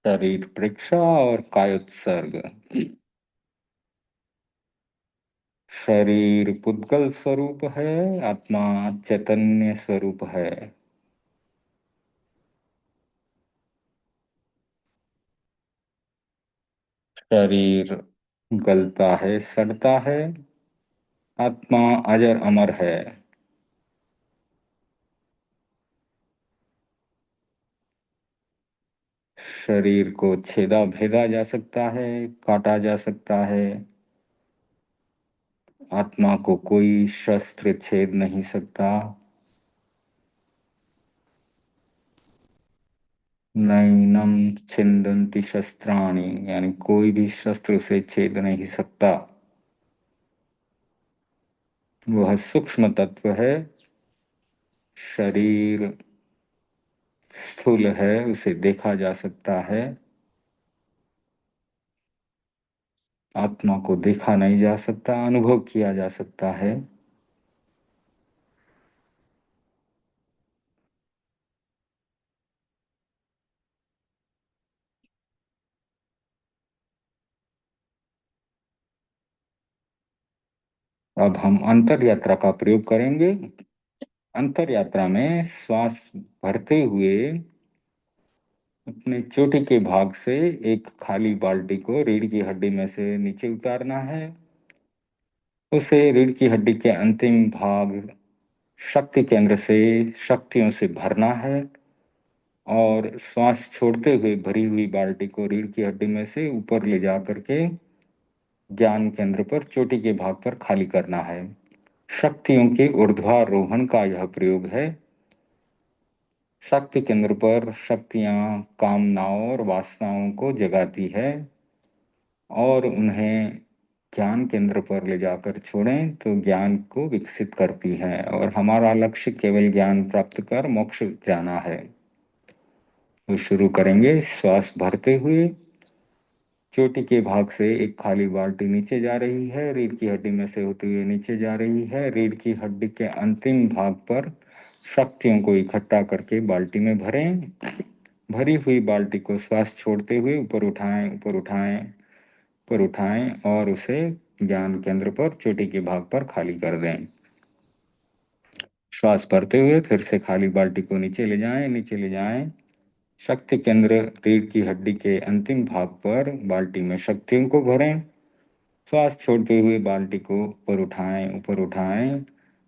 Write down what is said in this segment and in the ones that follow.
शरीर परीक्षा और कायोत्सर्ग। शरीर पुद्गल स्वरूप है, आत्मा चैतन्य स्वरूप है। शरीर गलता है, सड़ता है, आत्मा अजर अमर है। शरीर को छेदा भेदा जा सकता है, काटा जा सकता है। आत्मा को कोई शस्त्र छेद नहीं सकता। नैनम छिन्दन्ति शस्त्राणि, यानी कोई भी शस्त्र उसे छेद नहीं सकता। वह सूक्ष्म तत्व है। शरीर स्थूल है, उसे देखा जा सकता है। आत्मा को देखा नहीं जा सकता, अनुभव किया जा सकता है। अब हम अंतर यात्रा का प्रयोग करेंगे। अंतर यात्रा में श्वास भरते हुए अपने चोटी के भाग से एक खाली बाल्टी को रीढ़ की हड्डी में से नीचे उतारना है। उसे रीढ़ की हड्डी के अंतिम भाग शक्ति केंद्र से शक्तियों से भरना है और श्वास छोड़ते हुए भरी हुई बाल्टी को रीढ़ की हड्डी में से ऊपर ले जा करके ज्ञान केंद्र पर चोटी के भाग पर खाली करना है। शक्तियों के ऊर्ध्वारोहण का यह प्रयोग है। शक्ति केंद्र पर शक्तियां कामनाओं और वासनाओं को जगाती है और उन्हें ज्ञान केंद्र पर ले जाकर छोड़ें तो ज्ञान को विकसित करती है और हमारा लक्ष्य केवल ज्ञान प्राप्त कर मोक्ष जाना है। तो शुरू करेंगे। श्वास भरते हुए चोटी के भाग से एक खाली बाल्टी नीचे जा रही है, रीढ़ की हड्डी में से होते हुए नीचे जा रही है। रीढ़ की हड्डी के अंतिम भाग पर शक्तियों को इकट्ठा करके बाल्टी में भरें। भरी हुई बाल्टी को श्वास छोड़ते हुए ऊपर उठाएं, ऊपर उठाएं, ऊपर उठाएं और उसे ज्ञान केंद्र पर चोटी के भाग पर खाली कर दें। श्वास भरते हुए फिर से खाली बाल्टी को नीचे ले जाएं, नीचे ले जाएं। शक्ति केंद्र रीढ़ की हड्डी के अंतिम भाग पर बाल्टी में शक्तियों को भरें। श्वास छोड़ते हुए बाल्टी को ऊपर उठाएं, ऊपर उठाएं।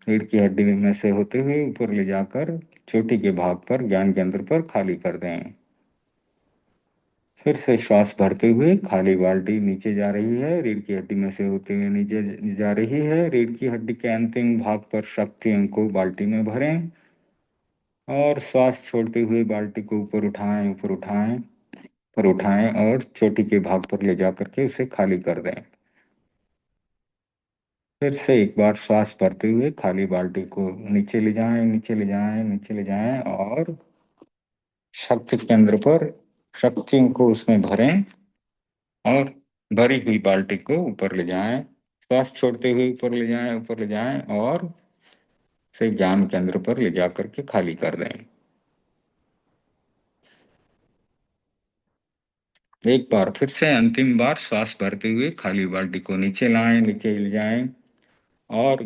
रीढ़ की हड्डी में से होते हुए ऊपर ले जाकर चोटी के भाग पर ज्ञान केंद्र पर खाली कर दें। फिर से श्वास भरते हुए खाली बाल्टी नीचे जा रही है, रीढ़ की हड्डी में से होते हुए नीचे जा रही है। रीढ़ की हड्डी के अंतिम भाग पर शक्तियों को बाल्टी में भरें और श्वास छोड़ते हुए बाल्टी को ऊपर उठाएं, ऊपर उठाएं, ऊपर उठाएं और चोटी के भाग पर ले जाकर के उसे खाली कर दें। फिर से एक बार श्वास भरते हुए खाली बाल्टी को नीचे ले जाएं, नीचे ले जाएं, नीचे ले जाएं और शक्ति केंद्र पर शक्तियों को उसमें भरें और भरी हुई बाल्टी को ऊपर ले जाएं। श्वास छोड़ते हुए ऊपर ले जाएं, ऊपर ले जाएं और से ज्ञान केंद्र पर ले जाकर के खाली कर दें। एक बार फिर से अंतिम बार श्वास भरते हुए खाली बाल्टी को नीचे लाएं, नीचे ले जाएं और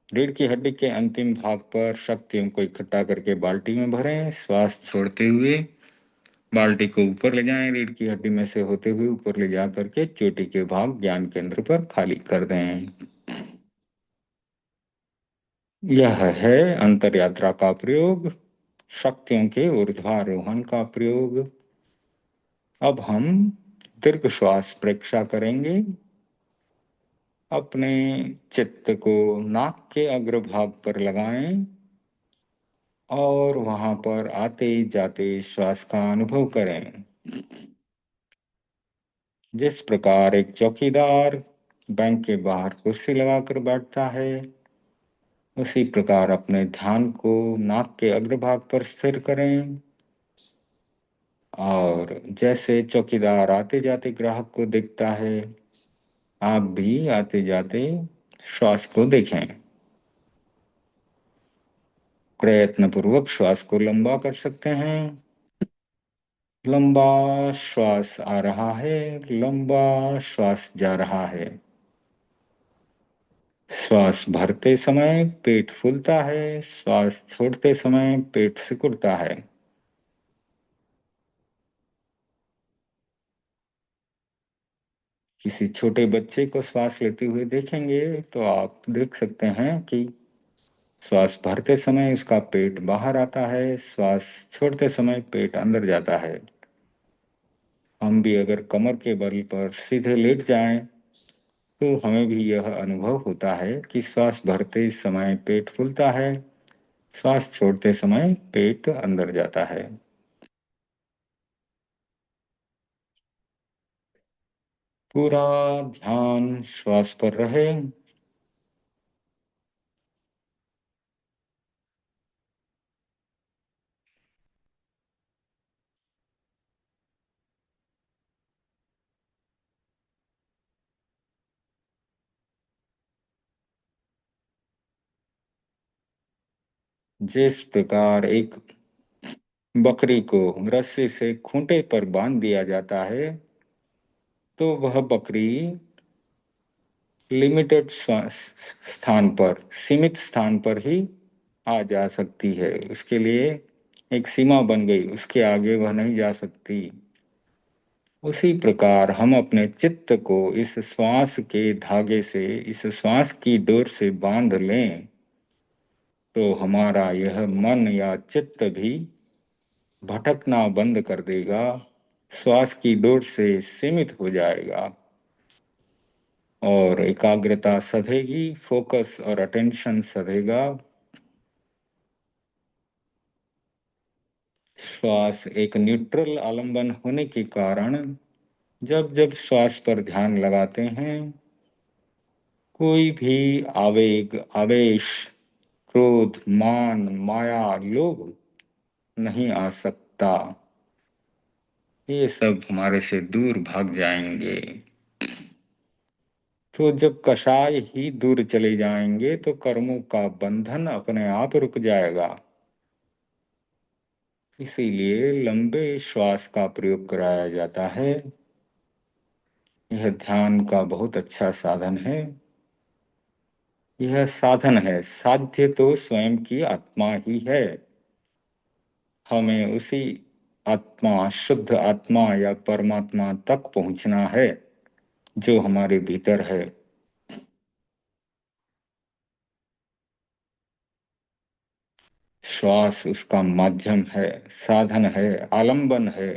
रीढ़ की हड्डी के अंतिम भाग पर शक्तियों को इकट्ठा करके बाल्टी में भरें। श्वास छोड़ते हुए बाल्टी को ऊपर ले जाएं, रीढ़ की हड्डी में से होते हुए ऊपर ले जा करके चोटी के भाग ज्ञान केंद्र पर खाली कर दें। यह है अंतर यात्रा का प्रयोग, शक्तियों के ऊर्ध्वारोहण का प्रयोग। अब हम दीर्घ श्वास परीक्षा करेंगे। अपने चित्त को नाक के अग्रभाग पर लगाएं और वहां पर आते जाते श्वास का अनुभव करें। जिस प्रकार एक चौकीदार बैंक के बाहर कुर्सी लगाकर बैठता है, उसी प्रकार अपने ध्यान को नाक के अग्रभाग पर स्थिर करें और जैसे चौकीदार आते जाते ग्राहक को देखता है, आप भी आते जाते श्वास को देखें। प्रयत्न पूर्वक श्वास को लंबा कर सकते हैं। लंबा श्वास आ रहा है, लंबा श्वास जा रहा है। श्वास भरते समय पेट फूलता है, श्वास छोड़ते समय पेट सिकुड़ता है। किसी छोटे बच्चे को श्वास लेते हुए देखेंगे तो आप देख सकते हैं कि श्वास भरते समय इसका पेट बाहर आता है, श्वास छोड़ते समय पेट अंदर जाता है। हम भी अगर कमर के बल पर सीधे लेट जाएं तो हमें भी यह अनुभव होता है कि श्वास भरते समय पेट फूलता है, श्वास छोड़ते समय पेट अंदर जाता है। पूरा ध्यान श्वास पर रहे। जिस प्रकार एक बकरी को रस्सी से खूंटे पर बांध दिया जाता है तो वह बकरी लिमिटेड स्थान पर, सीमित स्थान पर ही आ जा सकती है। उसके लिए एक सीमा बन गई, उसके आगे वह नहीं जा सकती। उसी प्रकार हम अपने चित्त को इस श्वास के धागे से, इस श्वास की डोर से बांध लें तो हमारा यह मन या चित्त भी भटकना बंद कर देगा, श्वास की डोर से सीमित हो जाएगा और एकाग्रता सधेगी, फोकस और अटेंशन सधेगा। श्वास एक न्यूट्रल आलंबन होने के कारण जब जब श्वास पर ध्यान लगाते हैं कोई भी आवेग, आवेश, क्रोध, मान, माया, लोभ नहीं आ सकता। ये सब हमारे से दूर भाग जाएंगे। तो जब कषाय ही दूर चले जाएंगे तो कर्मों का बंधन अपने आप रुक जाएगा। इसीलिए लंबे श्वास का प्रयोग कराया जाता है। यह ध्यान का बहुत अच्छा साधन है। यह साधन है, साध्य तो स्वयं की आत्मा ही है। हमें उसी आत्मा, शुद्ध आत्मा या परमात्मा तक पहुंचना है जो हमारे भीतर है। श्वास उसका माध्यम है, साधन है, आलंबन है।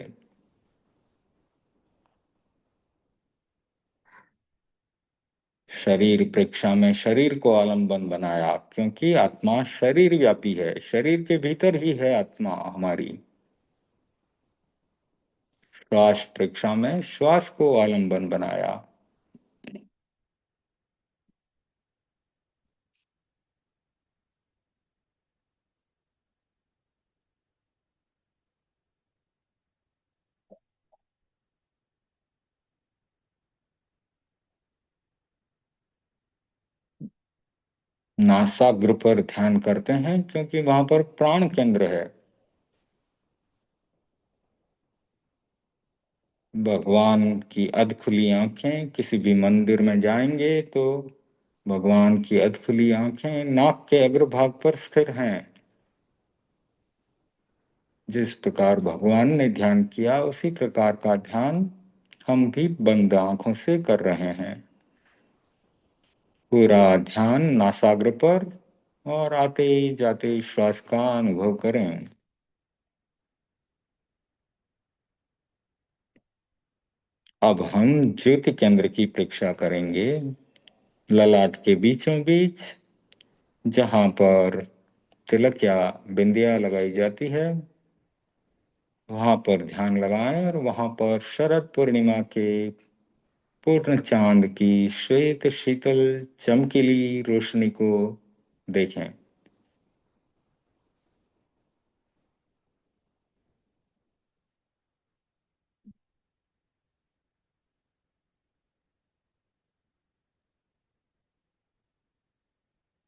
शरीर प्रेक्षा में शरीर को आलंबन बनाया क्योंकि आत्मा शरीर व्यापी है, शरीर के भीतर ही है आत्मा हमारी। श्वास प्रेक्षा में श्वास को आलंबन बनाया। नासाग्र पर ध्यान करते हैं क्योंकि वहां पर प्राण केंद्र है। भगवान की अधखुली आंखें, किसी भी मंदिर में जाएंगे तो भगवान की अधखुली आंखें नाक के अग्रभाग पर स्थिर हैं। जिस प्रकार भगवान ने ध्यान किया उसी प्रकार का ध्यान हम भी बंद आंखों से कर रहे हैं। पूरा ध्यान नासाग्र पर और आते जाते श्वास का अनुभव करें। अब हम ज्योति केंद्र की परीक्षा करेंगे। ललाट के बीचों बीच जहां पर तिलक या बिंदिया लगाई जाती है वहां पर ध्यान लगाएं और वहां पर शरद पूर्णिमा के पूर्ण चांद की श्वेत शीतल चमकीली रोशनी को देखें।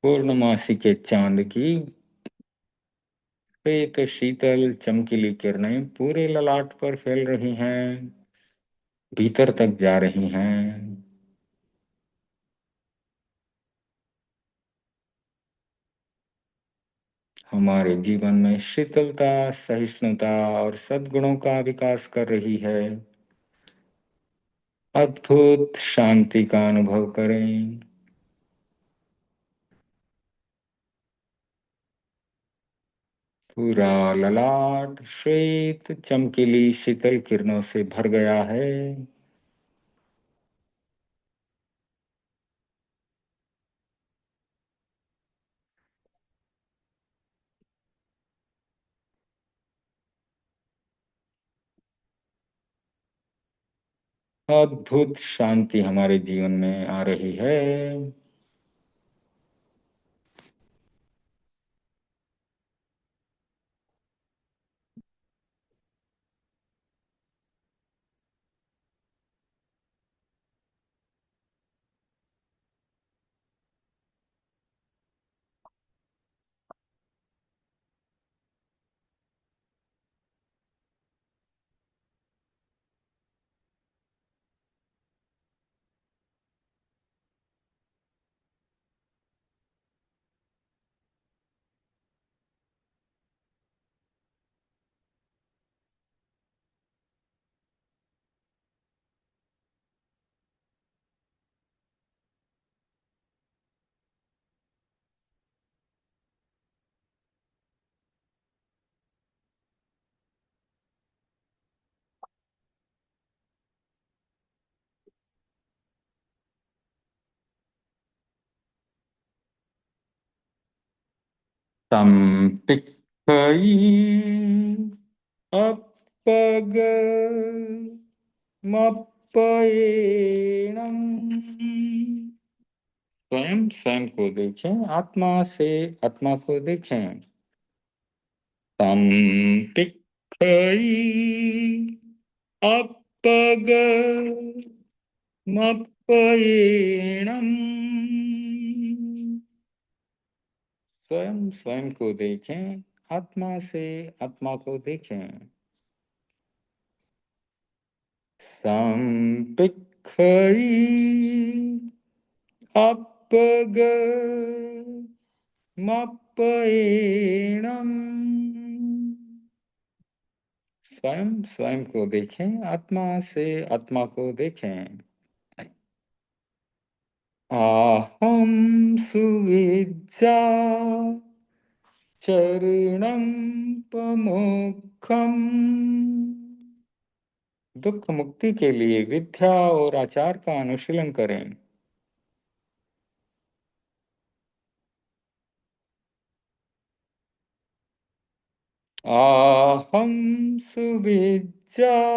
पूर्णमासी के चांद की श्वेत शीतल चमकीली किरणें पूरे ललाट पर फैल रही हैं, भीतर तक जा रही हैं। हमारे जीवन में शीतलता, सहिष्णुता और सद्गुणों का विकास कर रही है। अद्भुत शांति का अनुभव करें। पूरा ललाट श्वेत चमकीली शीतल किरणों से भर गया है। अद्भुत शांति हमारे जीवन में आ रही है। तम्पिक्खई अपग मप्पयेणम। स्वयं स्वयं को देखें, आत्मा से आत्मा को देखें। तम्पिक्खई अपग मप्पयेणम। स्वयं स्वयं को देखें, आत्मा से आत्मा को देखें। संपिक्खई अपग मप्पयेणम। स्वयं स्वयं को देखें, आत्मा से आत्मा को देखें। आहम सुविज्जा चरणम पमोक्षम। दुख मुक्ति के लिए विद्या और आचार का अनुशीलन करें। आहम सुविज्जा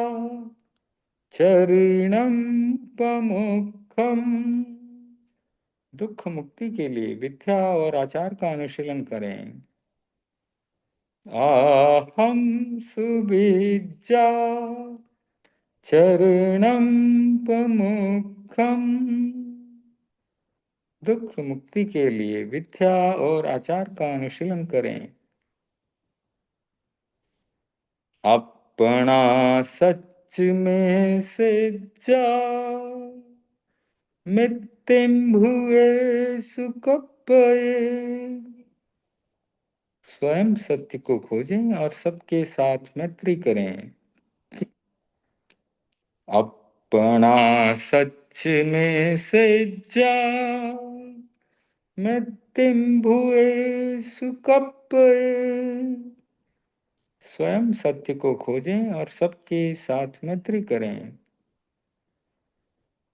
चरणम पमोक्षम। दुख मुक्ति के लिए विद्या और आचार का अनुशीलन करें। आहम सुविज्जा चरणम पमोक्षम। दुख मुक्ति के लिए विद्या और आचार का अनुशीलन करें। अपना सच में से जा मित्यं भुवे सुकप्पये। स्वयं सत्य को खोजें और सबके साथ मैत्री करें। अपना सच में से जा मित्यं भुवे सुकप्पये। स्वयं सत्य को खोजें और सबके साथ मैत्री करें।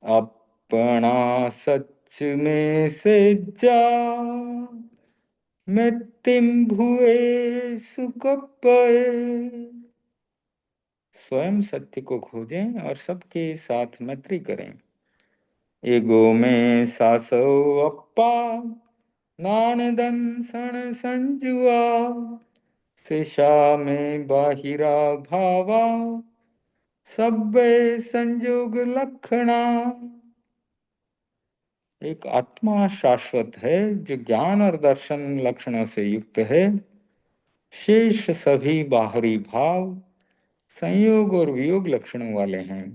अपना सच में से जा मित्यं भुवे सुकप्पये। स्वयं सत्य को खोजें और सबके साथ मैत्री करें। एगो में सासो अप्पा नानदन सण संजुआ। सिशा में बाहिरा भावा सब्बे संयोग लक्षणा। एक आत्मा शाश्वत है जो ज्ञान और दर्शन लक्षणों से युक्त है। शेष सभी बाहरी भाव संयोग और वियोग लक्षणों वाले हैं।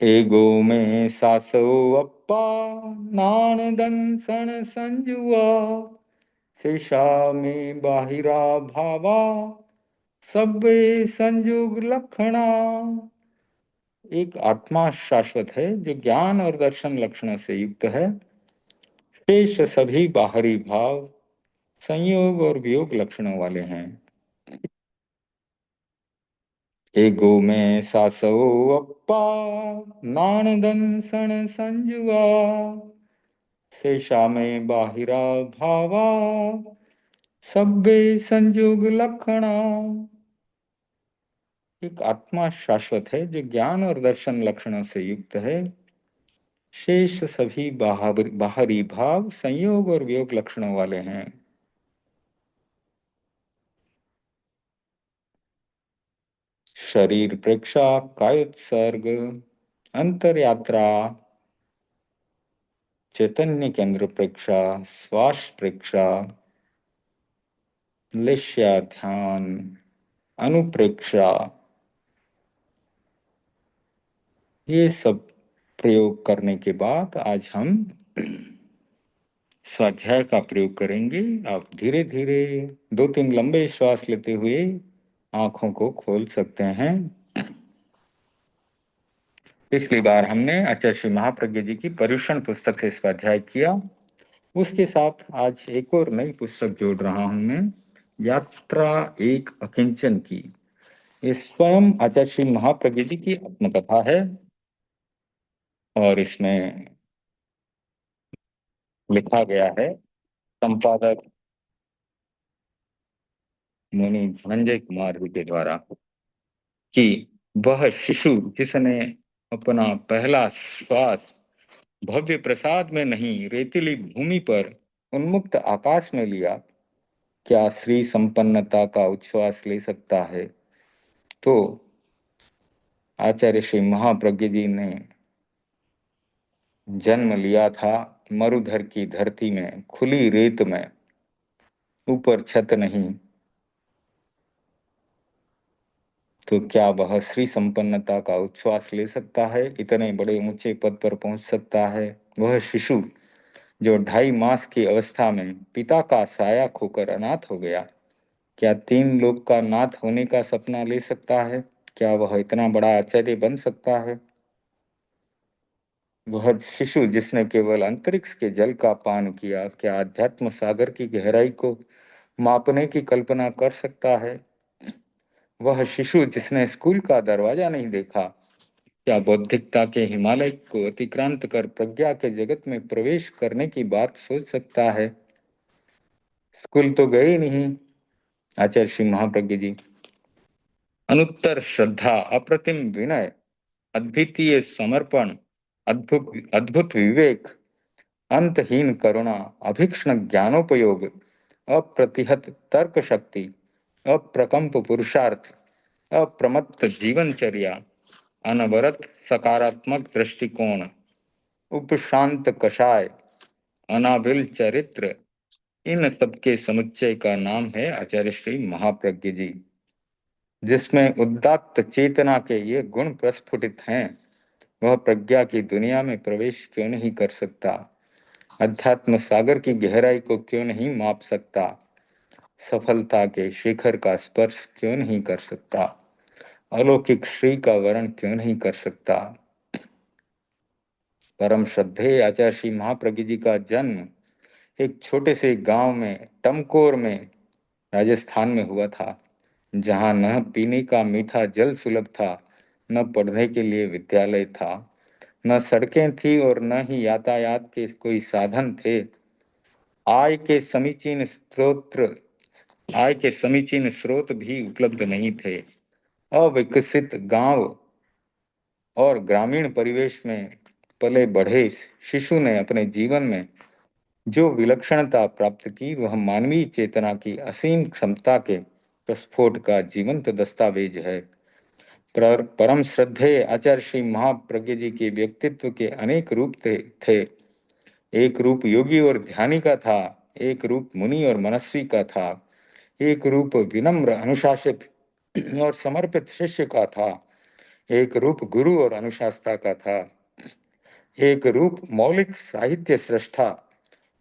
एगो में सासो अप्पा नान दंसन संजुआ, शेषा में बाहिरा भावा सब्बे संयोग लक्षणा। एक आत्मा शाश्वत है जो ज्ञान और दर्शन लक्षणों से युक्त है। शेष सभी बाहरी भाव संयोग और वियोग लक्षणों वाले हैं। एगो में सासो अप्पा नान दंसन संजुआ, शेषा में बाहिरा भावा सब्बे संयोग लक्षणा। एक आत्मा शाश्वत है जो ज्ञान और दर्शन लक्षणों से युक्त है। शेष सभी बाहरी भाव संयोग और वियोग लक्षणों वाले हैं। शरीर प्रेक्षा, कायोत्सर्ग, अंतर यात्रा, चैतन्य केंद्र प्रेक्षा, श्वास प्रेक्षा, लेश्या ध्यान, अनुप्रेक्षा, ये सब प्रयोग करने के बाद आज हम स्वाध्याय का प्रयोग करेंगे। आप धीरे धीरे 2-3 लंबे श्वास लेते हुए आंखों को खोल सकते हैं। पिछली बार हमने आचार्य श्री महाप्रज्ञ जी की पर्युषण पुस्तक से स्वाध्याय किया। उसके साथ आज एक और नई पुस्तक जोड़ रहा हूं मैं, यात्रा एक अकिंचन की। ये स्वयं आचार्य श्री महाप्रज्ञ जी की आत्मकथा है और इसमें लिखा गया है संपादक मुनि धनंजय कुमार जी के द्वारा कि वह शिशु जिसने अपना पहला श्वास भव्य प्रसाद में नहीं रेतीली भूमि पर उन्मुक्त आकाश में लिया, क्या श्री संपन्नता का उच्छ्वास ले सकता है? तो आचार्य श्री महाप्रज्ञ जी ने जन्म लिया था मरुधर की धरती में, खुली रेत में, ऊपर छत नहीं। तो क्या वह श्री संपन्नता का उच्छ्वास ले सकता है? इतने बड़े ऊंचे पद पर पहुंच सकता है? वह शिशु जो 2.5 मास की अवस्था में पिता का साया खोकर अनाथ हो गया, क्या 3 लोक का नाथ होने का सपना ले सकता है? क्या वह इतना बड़ा आचार्य बन सकता है? वह शिशु जिसने केवल अंतरिक्ष के जल का पान किया, क्या अध्यात्म सागर की गहराई को मापने की कल्पना कर सकता है? वह शिशु जिसने स्कूल का दरवाजा नहीं देखा, क्या बौद्धिकता के हिमालय को अतिक्रांत कर प्रज्ञा के जगत में प्रवेश करने की बात सोच सकता है? स्कूल तो गए नहीं आचार्य श्री महाप्रज्ञ जी। अनुत्तर श्रद्धा, अप्रतिम विनय, अद्वितीय समर्पण, अद्भुत अद्भुत विवेक, अंतहीन करुणा, अभीक्ष्ण ज्ञानोपयोग, अप्रतिहत तर्क शक्ति, अप्रकंप पुरुषार्थ, अप्रमत्त जीवनचर्या, अनवरत सकारात्मक दृष्टिकोण, उपशांत कषाय, अनाविल चरित्र, इन सबके समुच्चय का नाम है आचार्य श्री महाप्रज्ञ जी। जिसमें उदात्त चेतना के ये गुण प्रस्फुटित हैं, वह प्रज्ञा की दुनिया में प्रवेश क्यों नहीं कर सकता? अध्यात्म सागर की गहराई को क्यों नहीं माप सकता? सफलता के शिखर का स्पर्श क्यों नहीं कर सकता? अलौकिक श्री का वर्ण क्यों नहीं कर सकता? परम श्रद्धेय आचार्य श्री महाप्रज्ञ जी का जन्म एक छोटे से गांव में, टमकोर में, राजस्थान में हुआ था, जहां न पीने का मीठा जल सुलभ था, न पढ़ने के लिए विद्यालय था, न सड़कें थी और न ही यातायात के कोई साधन थे। आय के समीचीन स्रोत आय के समीचीन स्रोत भी उपलब्ध नहीं थे। अविकसित गांव और ग्रामीण परिवेश में पले बढ़े शिशु ने अपने जीवन में जो विलक्षणता प्राप्त की, वह मानवीय चेतना की असीम क्षमता के प्रस्फोट का जीवंत दस्तावेज है। परम श्रद्धेय आचार्य श्री महाप्रज्ञ जी के व्यक्तित्व के अनेक रूप थे। एक रूप योगी और ध्यानी का था, एक रूप मुनि और मनस्वी का था, एक रूप विनम्र अनुशासित और समर्पित शिष्य का था, एक रूप गुरु और अनुशासता का था, एक रूप मौलिक साहित्य सृष्टा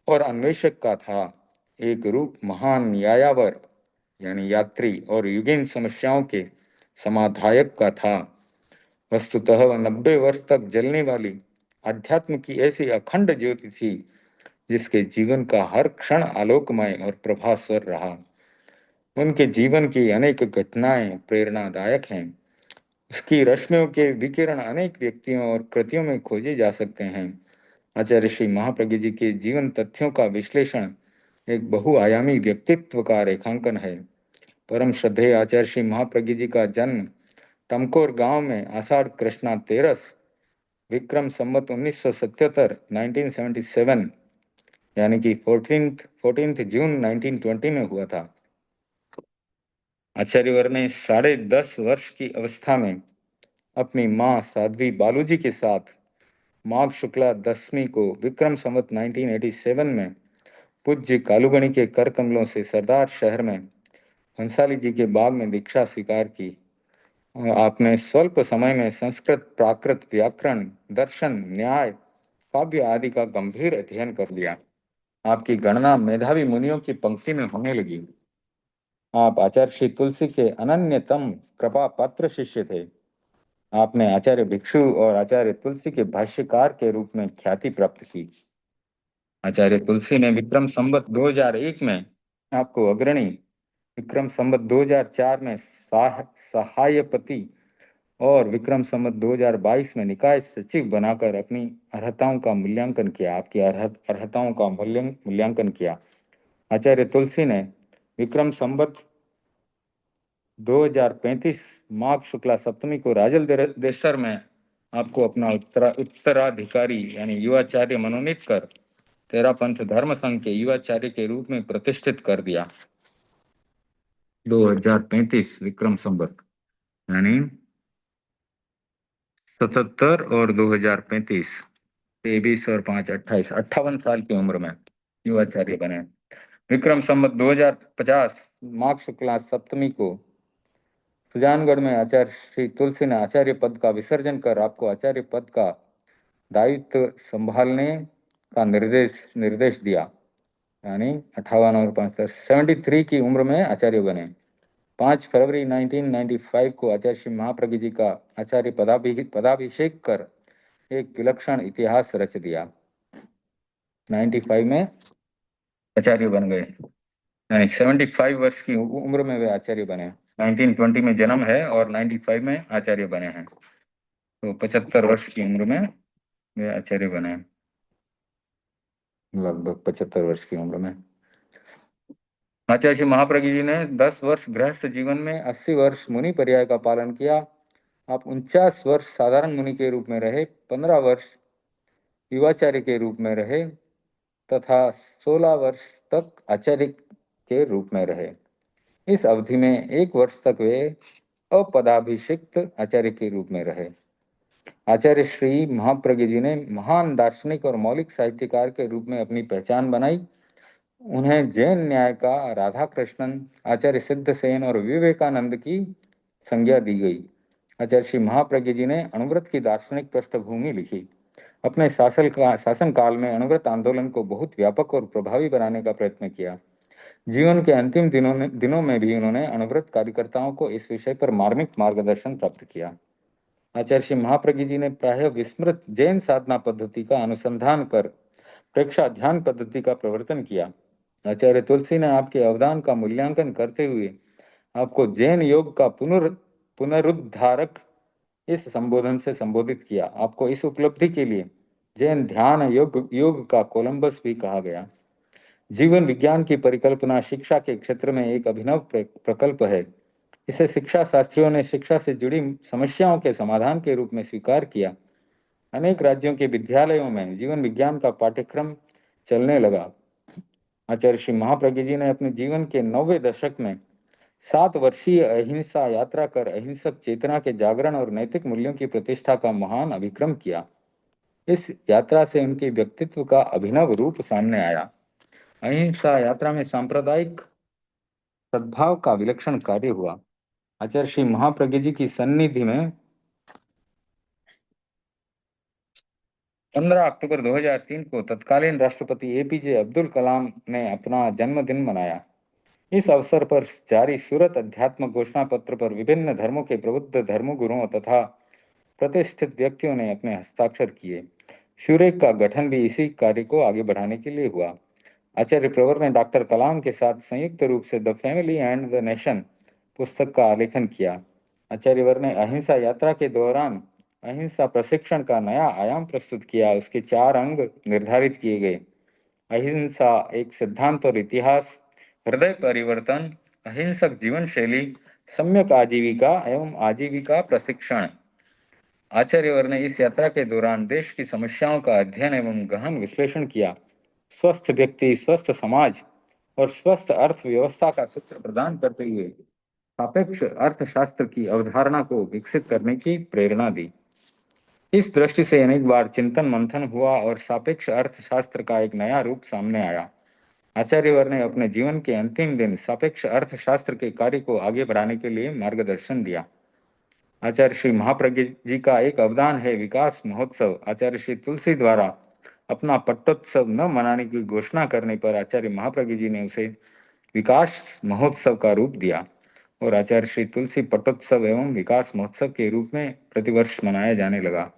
और अन्वेषक का था, एक रूप महान न्यायावर यानी यात्री और युगीन समस्याओं के समाधायक का था। वस्तुतः वह 90 वर्ष तक जलने वाली अध्यात्म की ऐसी अखंड ज्योति थी जिसके जीवन का हर क्षण आलोकमय और प्रभास्वर रहा। उनके जीवन की अनेक घटनाएं प्रेरणादायक हैं। उसकी रश्मियों के विकिरण अनेक व्यक्तियों और कृतियों में खोजे जा सकते हैं। आचार्य श्री महाप्रज्ञ जी के जीवन तथ्यों का विश्लेषण एक बहुआयामी व्यक्तित्व का रेखांकन है। परम श्रद्धेय आचार्य श्री महाप्रज्ञ जी का जन्म टमकोर गांव में आषाढ़ कृष्णा तेरस विक्रम संवत 1977 1977 यानी कि 14 जून 1920 में हुआ था। आचार्यवर ने 10.5 वर्ष की अवस्था में अपनी मां साध्वी बालूजी के साथ माघ शुक्ला दशमी को विक्रम संवत 1987 में पूज्य कालूगणी के कर कमलों से सरदार शहर में हंसाली जी के बाग में दीक्षा स्वीकार की। आपने स्वल्प समय में संस्कृत, प्राकृत, व्याकरण, दर्शन, न्याय, काव्य आदि का गंभीर अध्ययन कर लिया। आपकी गणना मेधावी मुनियों की पंक्ति में होने लगी। आप आचार्य श्री तुलसी के अनन्यतम कृपा पात्र शिष्य थे। आपने आचार्य भिक्षु और आचार्य तुलसी के भाष्यकार के रूप में ख्याति प्राप्त की। आचार्य तुलसी ने विक्रम संवत 2001 में आपको अग्रणी, विक्रम संवत 2004 में सहायपति और विक्रम संवत 2022 में निकाय सचिव बनाकर अपनी अर्हताओं का मूल्यांकन किया। आपकी अर्हताओं का मूल्यांकन किया। आचार्य तुलसी ने विक्रम संवत 2035 माघ शुक्ला सप्तमी को राजल देशर में आपको अपना उत्तराधिकारी यानी युवाचार्य मनोनीत कर तेरापंथ धर्म संघ के युवाचार्य के रूप में प्रतिष्ठित कर दिया। 2035 विक्रम संवत यानी 77 और 2035 23 और 5 28 58 साल की उम्र में युवाचार्य बने। विक्रम संवत 2050 माघ शुक्ला सप्तमी को सुजानगढ़ में आचार्य श्री तुलसी ने आचार्य पद का विसर्जन कर आपको आचार्य पद का दायित्व संभालने का निर्देश दिया। यानी 58 और 5 73 की उम्र में आचार्य बने। 5 फरवरी 1995 को आचार्य श्री महाप्रज्ञ जी का आचार्य पदाभिषेक कर एक विलक्षण इतिहास रच दिया। 95 में आचार्य बन गए, यानी 75 वर्ष की उम्र में वे आचार्य बने। 1920 में जन्म है और 95 में आचार्य बने हैं, तो 75 वर्ष की उम्र में वे आचार्य बने, लगभग 75 वर्ष की उम्र में। आचार्य श्री महाप्रज्ञ जी ने 10 वर्ष गृहस्थ जीवन में, 80 वर्ष मुनि पर्याय का पालन किया। आप 49 वर्ष साधारण मुनि के रूप में रहे, 15 वर्ष युवाचार्य के रूप में रहे तथा 16 वर्ष तक आचार्य के रूप में रहे। इस अवधि में 1 वर्ष तक वे अपदाभिषिक्त आचार्य के रूप में रहे। आचार्य श्री महाप्रज्ञ जी ने महान दार्शनिक और मौलिक साहित्यकार के रूप में अपनी पहचान बनाई। उन्हें जैन न्याय का राधा कृष्णन, आचार्य सिद्धसेन और विवेकानंद की संज्ञा दी गई। आचार्य श्री महाप्रज्ञ जी ने अणुव्रत की दार्शनिक पृष्ठभूमि लिखी। अपने शासन काल में अणुव्रत आंदोलन को बहुत व्यापक और प्रभावी बनाने का प्रयत्न किया। जीवन के अंतिम दिनों में भी उन्होंने अणुव्रत कार्यकर्ताओं को इस विषय पर मार्मिक मार्गदर्शन प्राप्त किया। आचार्य श्री महाप्रज्ञ जी ने प्रायः विस्मृत जैन साधना पद्धति का अनुसंधान कर प्रेक्षा ध्यान पद्धति का प्रवर्तन किया। आचार्य तुलसी ने आपके अवदान का मूल्यांकन करते हुए आपको जैन योग का पुनरुद्धारक इस संबोधन से संबोधित किया। आपको इस उपलब्धि के लिए जैन ध्यान योग का कोलंबस भी कहा गया। जीवन विज्ञान की परिकल्पना शिक्षा के क्षेत्र में एक अभिनव प्रकल्प है। इसे शिक्षा शास्त्रियों ने शिक्षा से जुड़ी समस्याओं के समाधान के रूप में स्वीकार किया। अनेक राज्यों के विद्यालयों में जीवन विज्ञान का पाठ्यक्रम चलने लगा। आचार्य श्री महाप्रज्ञ जी ने अपने जीवन के 90वें दशक में 7 वर्षीय अहिंसा यात्रा कर अहिंसक चेतना के जागरण और नैतिक मूल्यों की प्रतिष्ठा का महान अभिक्रम किया। इस यात्रा से उनके व्यक्तित्व का अभिनव रूप सामने आया। अहिंसा यात्रा में सांप्रदायिक सद्भाव का विलक्षण कार्य हुआ। आचार्य श्री महाप्रज्ञ जी की सन्निधि में 15 अक्टूबर 2003 को तत्कालीन राष्ट्रपति एपीजे अब्दुल कलाम ने अपना जन्मदिन मनाया। इस अवसर पर जारी सूरत अध्यात्म घोषणा पत्र पर विभिन्न धर्मों के प्रबुद्ध धर्मगुरुओं तथा प्रतिष्ठित व्यक्तियों ने अपने हस्ताक्षर किए। शूरेक का गठन भी इसी कार्य को आगे बढ़ाने के लिए हुआ। आचार्य प्रवर ने डॉक्टर कलाम के साथ संयुक्त रूप से the family and the nation पुस्तक का आलेखन किया। आचार्य वर ने अहिंसा यात्रा के दौरान अहिंसा प्रशिक्षण का नया आयाम प्रस्तुत किया। उसके 4 अंग निर्धारित किए गए: अहिंसा एक सिद्धांत और इतिहास, हृदय परिवर्तन, अहिंसक जीवन शैली, सम्यक आजीविका एवं आजीविका प्रशिक्षण। आचार्यवर ने इस यात्रा के दौरान देश की समस्याओं का अध्ययन एवं गहन विश्लेषण किया। स्वस्थ व्यक्ति, स्वस्थ समाज और स्वस्थ अर्थव्यवस्था का सूत्र प्रदान करते हुए सापेक्ष अर्थशास्त्र की अवधारणा को विकसित करने की प्रेरणा दी। इस दृष्टि से अनेक बार चिंतन मंथन हुआ और सापेक्ष अर्थशास्त्र का एक नया रूप सामने आया। आचार्यवर ने अपने जीवन के अंतिम दिन सापेक्ष अर्थशास्त्र के कार्य को आगे बढ़ाने के लिए मार्गदर्शन दिया। आचार्य श्री महाप्रज्ञ जी का एक अवदान है विकास महोत्सव। आचार्य श्री तुलसी द्वारा अपना पट्टोत्सव न मनाने की घोषणा करने पर आचार्य महाप्रज्ञ जी ने उसे विकास महोत्सव का रूप दिया और आचार्य श्री तुलसी पट्टोत्सव एवं विकास महोत्सव के रूप में प्रतिवर्ष मनाया जाने लगा।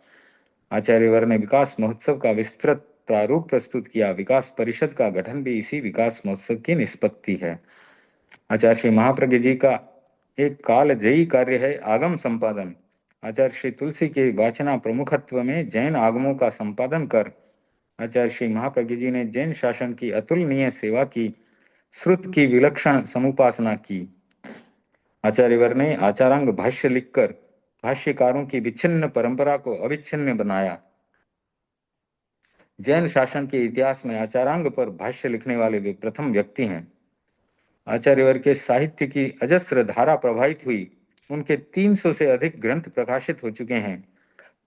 आचार्यवर ने विकास महोत्सव का विस्तृत प्रारूप प्रस्तुत किया। विकास परिषद का गठन भी इसी विकास महोत्सव की निष्पत्ति है। आचार्य श्री महाप्रज्ञ जी का एक कालजयी कार्य है आगम संपादन। आचार्य श्री तुलसी के वाचना प्रमुखत्व में जैन आगमों का संपादन कर आचार्य श्री महाप्रज्ञ जी ने जैन शासन की अतुलनीय सेवा की, श्रुत की विलक्षण समुपासना की। आचार्यवर ने आचारांग भाष्य लिखकर भाष्यकारों की विच्छिन्न परंपरा को अविच्छिन्न बनाया। जैन शासन के इतिहास में आचारांग पर भाष्य लिखने वाले वे प्रथम व्यक्ति हैं। आचार्यवर के साहित्य की अजस्र धारा प्रवाहित हुई। उनके 300 से अधिक ग्रंथ प्रकाशित हो चुके हैं।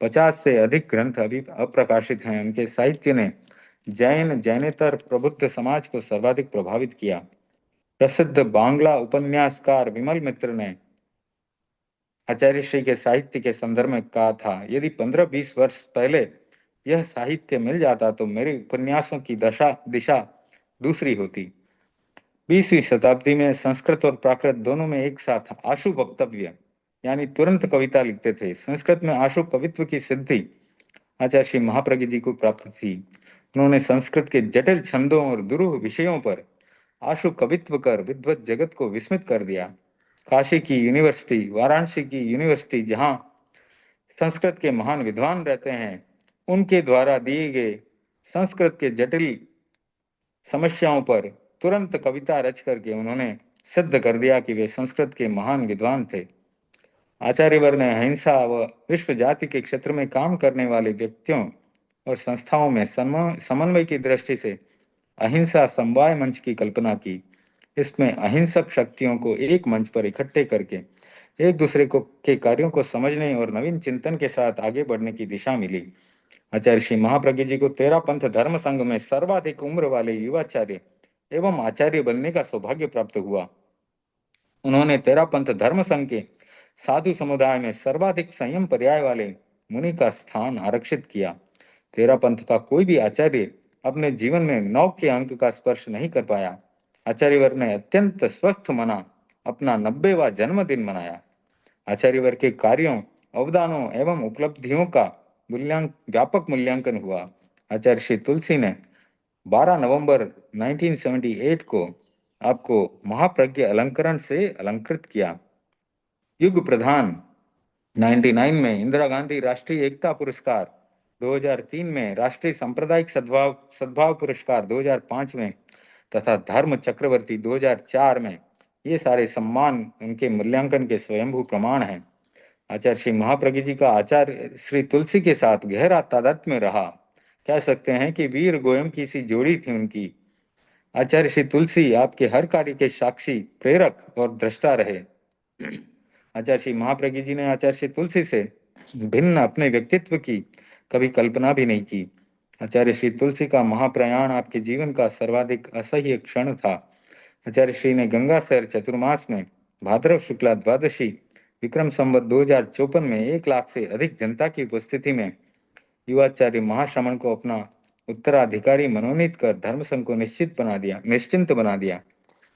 50 से अधिक ग्रंथ अभी अप्रकाशित हैं। उनके साहित्य ने जैनेतर प्रबुद्ध समाज को सर्वाधिक प्रभावित किया। प्रसिद्ध बांग्ला उपन्यासकार विमल मित्र ने आचार्य श्री के साहित्य के संदर्भ में कहा था, यदि 15-20 वर्ष पहले यह साहित्य मिल जाता तो मेरे उपन्यासों की दिशा दूसरी होती। 20वीं शताब्दी में संस्कृत और प्राकृत दोनों में एक साथ आशु वक्तव्य यानी तुरंत कविता लिखते थे। संस्कृत में आशु कवित्व की सिद्धि आचार्य श्री महाप्रज्ञ जी को प्राप्त थी। उन्होंने संस्कृत के जटिल छंदों और दुरूह विषयों पर आशु कवित्व कर विद्वत जगत को विस्मित कर दिया। काशी की यूनिवर्सिटी, वाराणसी की यूनिवर्सिटी, जहाँ संस्कृत के महान विद्वान रहते हैं, उनके द्वारा दिए गए संस्कृत के जटिल समस्याओं पर तुरंत कविता रच करके उन्होंने सिद्ध कर दिया कि वे संस्कृत के महान विद्वान थे। आचार्यवर ने अहिंसा व विश्व जाति के क्षेत्र में काम करने वाले व्यक्तियों और संस्थाओं में समन्वय की दृष्टि से अहिंसा समवाय मंच की कल्पना की। इसमें अहिंसक शक्तियों को एक मंच पर इकट्ठे करके एक दूसरे को के कार्यों को समझने और नवीन चिंतन के साथ आगे बढ़ने की दिशा मिली। आचार्य श्री महाप्रज्ञ जी को तेरा पंथ धर्म संघ में सर्वाधिक उम्र वाले युवाचार्य एवं आचार्य बनने का सौभाग्य प्राप्त हुआ। उन्होंने तेरा पंथ धर्म संघ के साधु समुदाय में सर्वाधिक संयम पर्याय वाले मुनि का स्थान आरक्षित किया। तेरा पंथ का कोई भी आचार्य अपने जीवन में 9 के अंक का स्पर्श नहीं कर पाया। आचार्यवर ने अत्यंत स्वस्थ मना अपना 90वां जन्मदिन मनाया। आचार्यवर के कार्यों, अवदानों एवं उपलब्धियों का व्यापक मूल्यांकन हुआ। आचार्य श्री तुलसी ने 12 नवंबर 1978 को आपको महाप्रज्ञ अलंकरण से अलंकृत किया। युग प्रधान 99 में इंदिरा गांधी राष्ट्रीय एकता पुरस्कार, 2003 में राष्ट्रीय सांप्रदायिक सद्भाव पुरस्कार, 2005 में तथा धर्म चक्रवर्ती 2004 में, ये सारे सम्मान उनके मूल्यांकन के स्वयंभू प्रमाण हैं। आचार्य श्री महाप्रज्ञ जी का आचार्य श्री तुलसी के साथ गहरा तादात्म्य रहा। कह सकते हैं कि वीर गोयम की सी जोड़ी थी उनकी। आचार्य श्री तुलसी आपके हर कार्य के साक्षी, प्रेरक और दृष्टा रहे। आचार्य श्री महाप्रज्ञ जी ने आचार्य श्री तुलसी से भिन्न अपने व्यक्तित्व की कभी कल्पना भी नहीं की। आचार्य श्री तुलसी का महाप्रयाण आपके जीवन का सर्वाधिक असह्य क्षण था। आचार्य श्री ने गंगा सैर चतुर्मास में भाद्रव शुक्ला द्वादशी विक्रम संवत 2054 में 1 लाख से अधिक जनता की उपस्थिति में युवाचार्य महाश्रमण को अपना उत्तराधिकारी मनोनीत कर धर्म संघ को निश्चिंत बना दिया।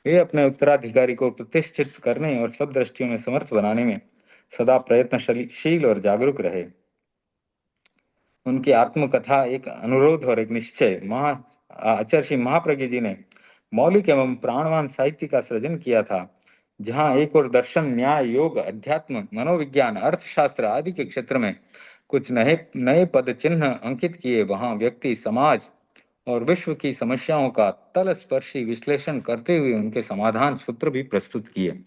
वे अपने उत्तराधिकारी को प्रतिष्ठित करने और सब दृष्टियों में समर्थ बनाने में सदा प्रयत्नशील और जागरूक रहे। उनकी आत्मकथा एक अनुरोध और एक निश्चय। आचार्य श्री महाप्रज्ञ जी ने मौलिक एवं प्राणवान साहित्य का सृजन किया था, जहां एक और दर्शन, न्याय, योग, अध्यात्म, मनोविज्ञान, अर्थशास्त्र आदि के क्षेत्र में कुछ नए नए पद चिन्ह अंकित किए, वहां व्यक्ति, समाज और विश्व की समस्याओं का तलस्पर्शी विश्लेषण करते हुए उनके समाधान सूत्र भी प्रस्तुत किए।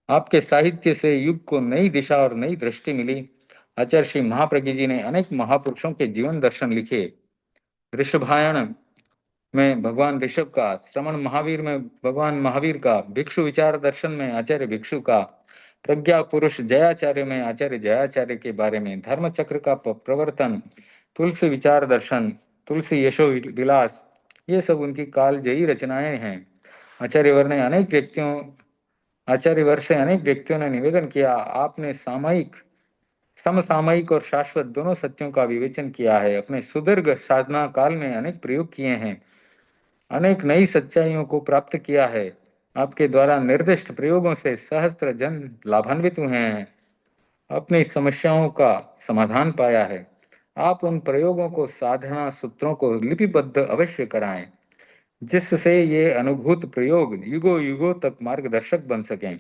आपके साहित्य से युग को नई दिशा और नई दृष्टि मिली। आचार्य श्री महाप्रज्ञ जी ने अनेक महापुरुषों के जीवन दर्शन लिखे। ऋषभायण में भगवान ऋषभ का, श्रमण महावीर में भगवान महावीर का, भिक्षु विचार दर्शन में आचार्य भिक्षु का, प्रज्ञा पुरुष जयाचार्य में आचार्य जयाचार्य के बारे में, धर्म चक्र का प्रवर्तन, तुलसी विचार दर्शन, तुलसी यशो विलास, ये सब उनकी कालजयी रचनाएं हैं। आचार्यवर से अनेक व्यक्तियों ने निवेदन किया, आपने सामयिक, समसामयिक और शाश्वत दोनों सत्यों का विवेचन किया है। अपने सुदीर्घ साधना काल में अनेक प्रयोग किए हैं, अनेक नई सच्चाइयों को प्राप्त किया है। आपके द्वारा निर्दिष्ट प्रयोगों से सहस्त्र जन लाभान्वित हुए हैं, अपनी समस्याओं का समाधान पाया है। आप उन प्रयोगों को, साधना सूत्रों को लिपिबद्ध अवश्य कराएं, जिससे ये अनुभूत प्रयोग युगों युगों तक मार्गदर्शक बन सकें।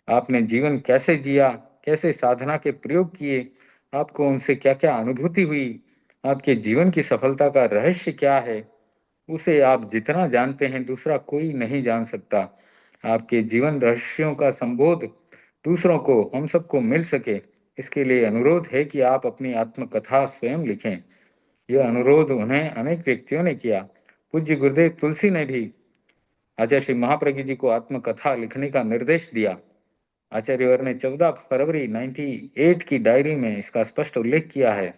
आपने जीवन कैसे जिया, कैसे साधना के प्रयोग किए, आपको उनसे क्या क्या अनुभूति हुई, आपके जीवन की सफलता का रहस्य क्या है, उसे आप जितना जानते हैं दूसरा कोई नहीं जान सकता। आपके जीवन रहस्यों का संबोध दूसरों को, हम सबको मिल सके, इसके लिए अनुरोध है कि आप अपनी आत्मकथा स्वयं लिखें। यह अनुरोध उन्हें अनेक व्यक्तियों ने किया। पूज्य गुरुदेव तुलसी ने भी आचार्य श्री महाप्रज्ञ जी को आत्मकथा लिखने का निर्देश दिया। आचार्यवर ने 14 फरवरी 98 की डायरी में इसका स्पष्ट उल्लेख किया है।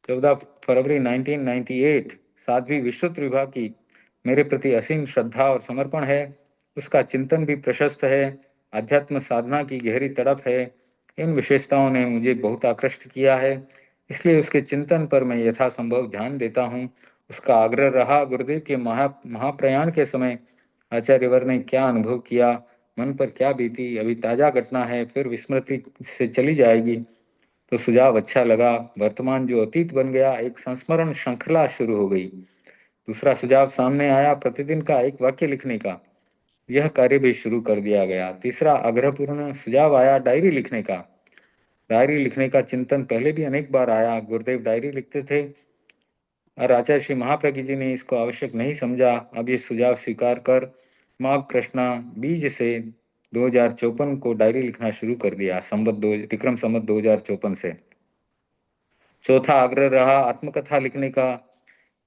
14 फरवरी 1998, साध्वी विश्रुत विभा की मेरे प्रति असीम श्रद्धा और समर्पण है। उसका चिंतन भी प्रशस्त है, अध्यात्म साधना की गहरी तड़प है। इन विशेषताओं ने मुझे बहुत आकृष्ट किया है, इसलिए उसके चिंतन पर मैं यथासंभव ध्यान देता हूँ। उसका आग्रह रहा, गुरुदेव के महाप्रयाण के समय आचार्यवर ने क्या अनुभव किया, मन पर क्या बीती, अभी ताजा घटना है, फिर विस्मृति से चली जाएगी। तो सुझाव अच्छा लगा। वर्तमान जो अतीत बन गया, एक संस्मरण श्रृंखला शुरू हो गई। दूसरा सुझाव सामने आया, प्रतिदिन का एक वाक्य लिखने का। यह कार्य भी शुरू कर दिया गया। तीसरा आग्रहपूर्ण सुझाव आया, डायरी लिखने का। डायरी लिखने का चिंतन पहले भी अनेक बार आया। गुरुदेव डायरी लिखते थे और आचार्य श्री महाप्रज्ञ जी ने इसको आवश्यक नहीं समझा। अब ये सुझाव स्वीकार कर माघ कृष्णा बीज से 2054 को डायरी लिखना शुरू कर दिया, विक्रम संवत 2054 से। चौथा आग्रह रहा आत्मकथा लिखने का।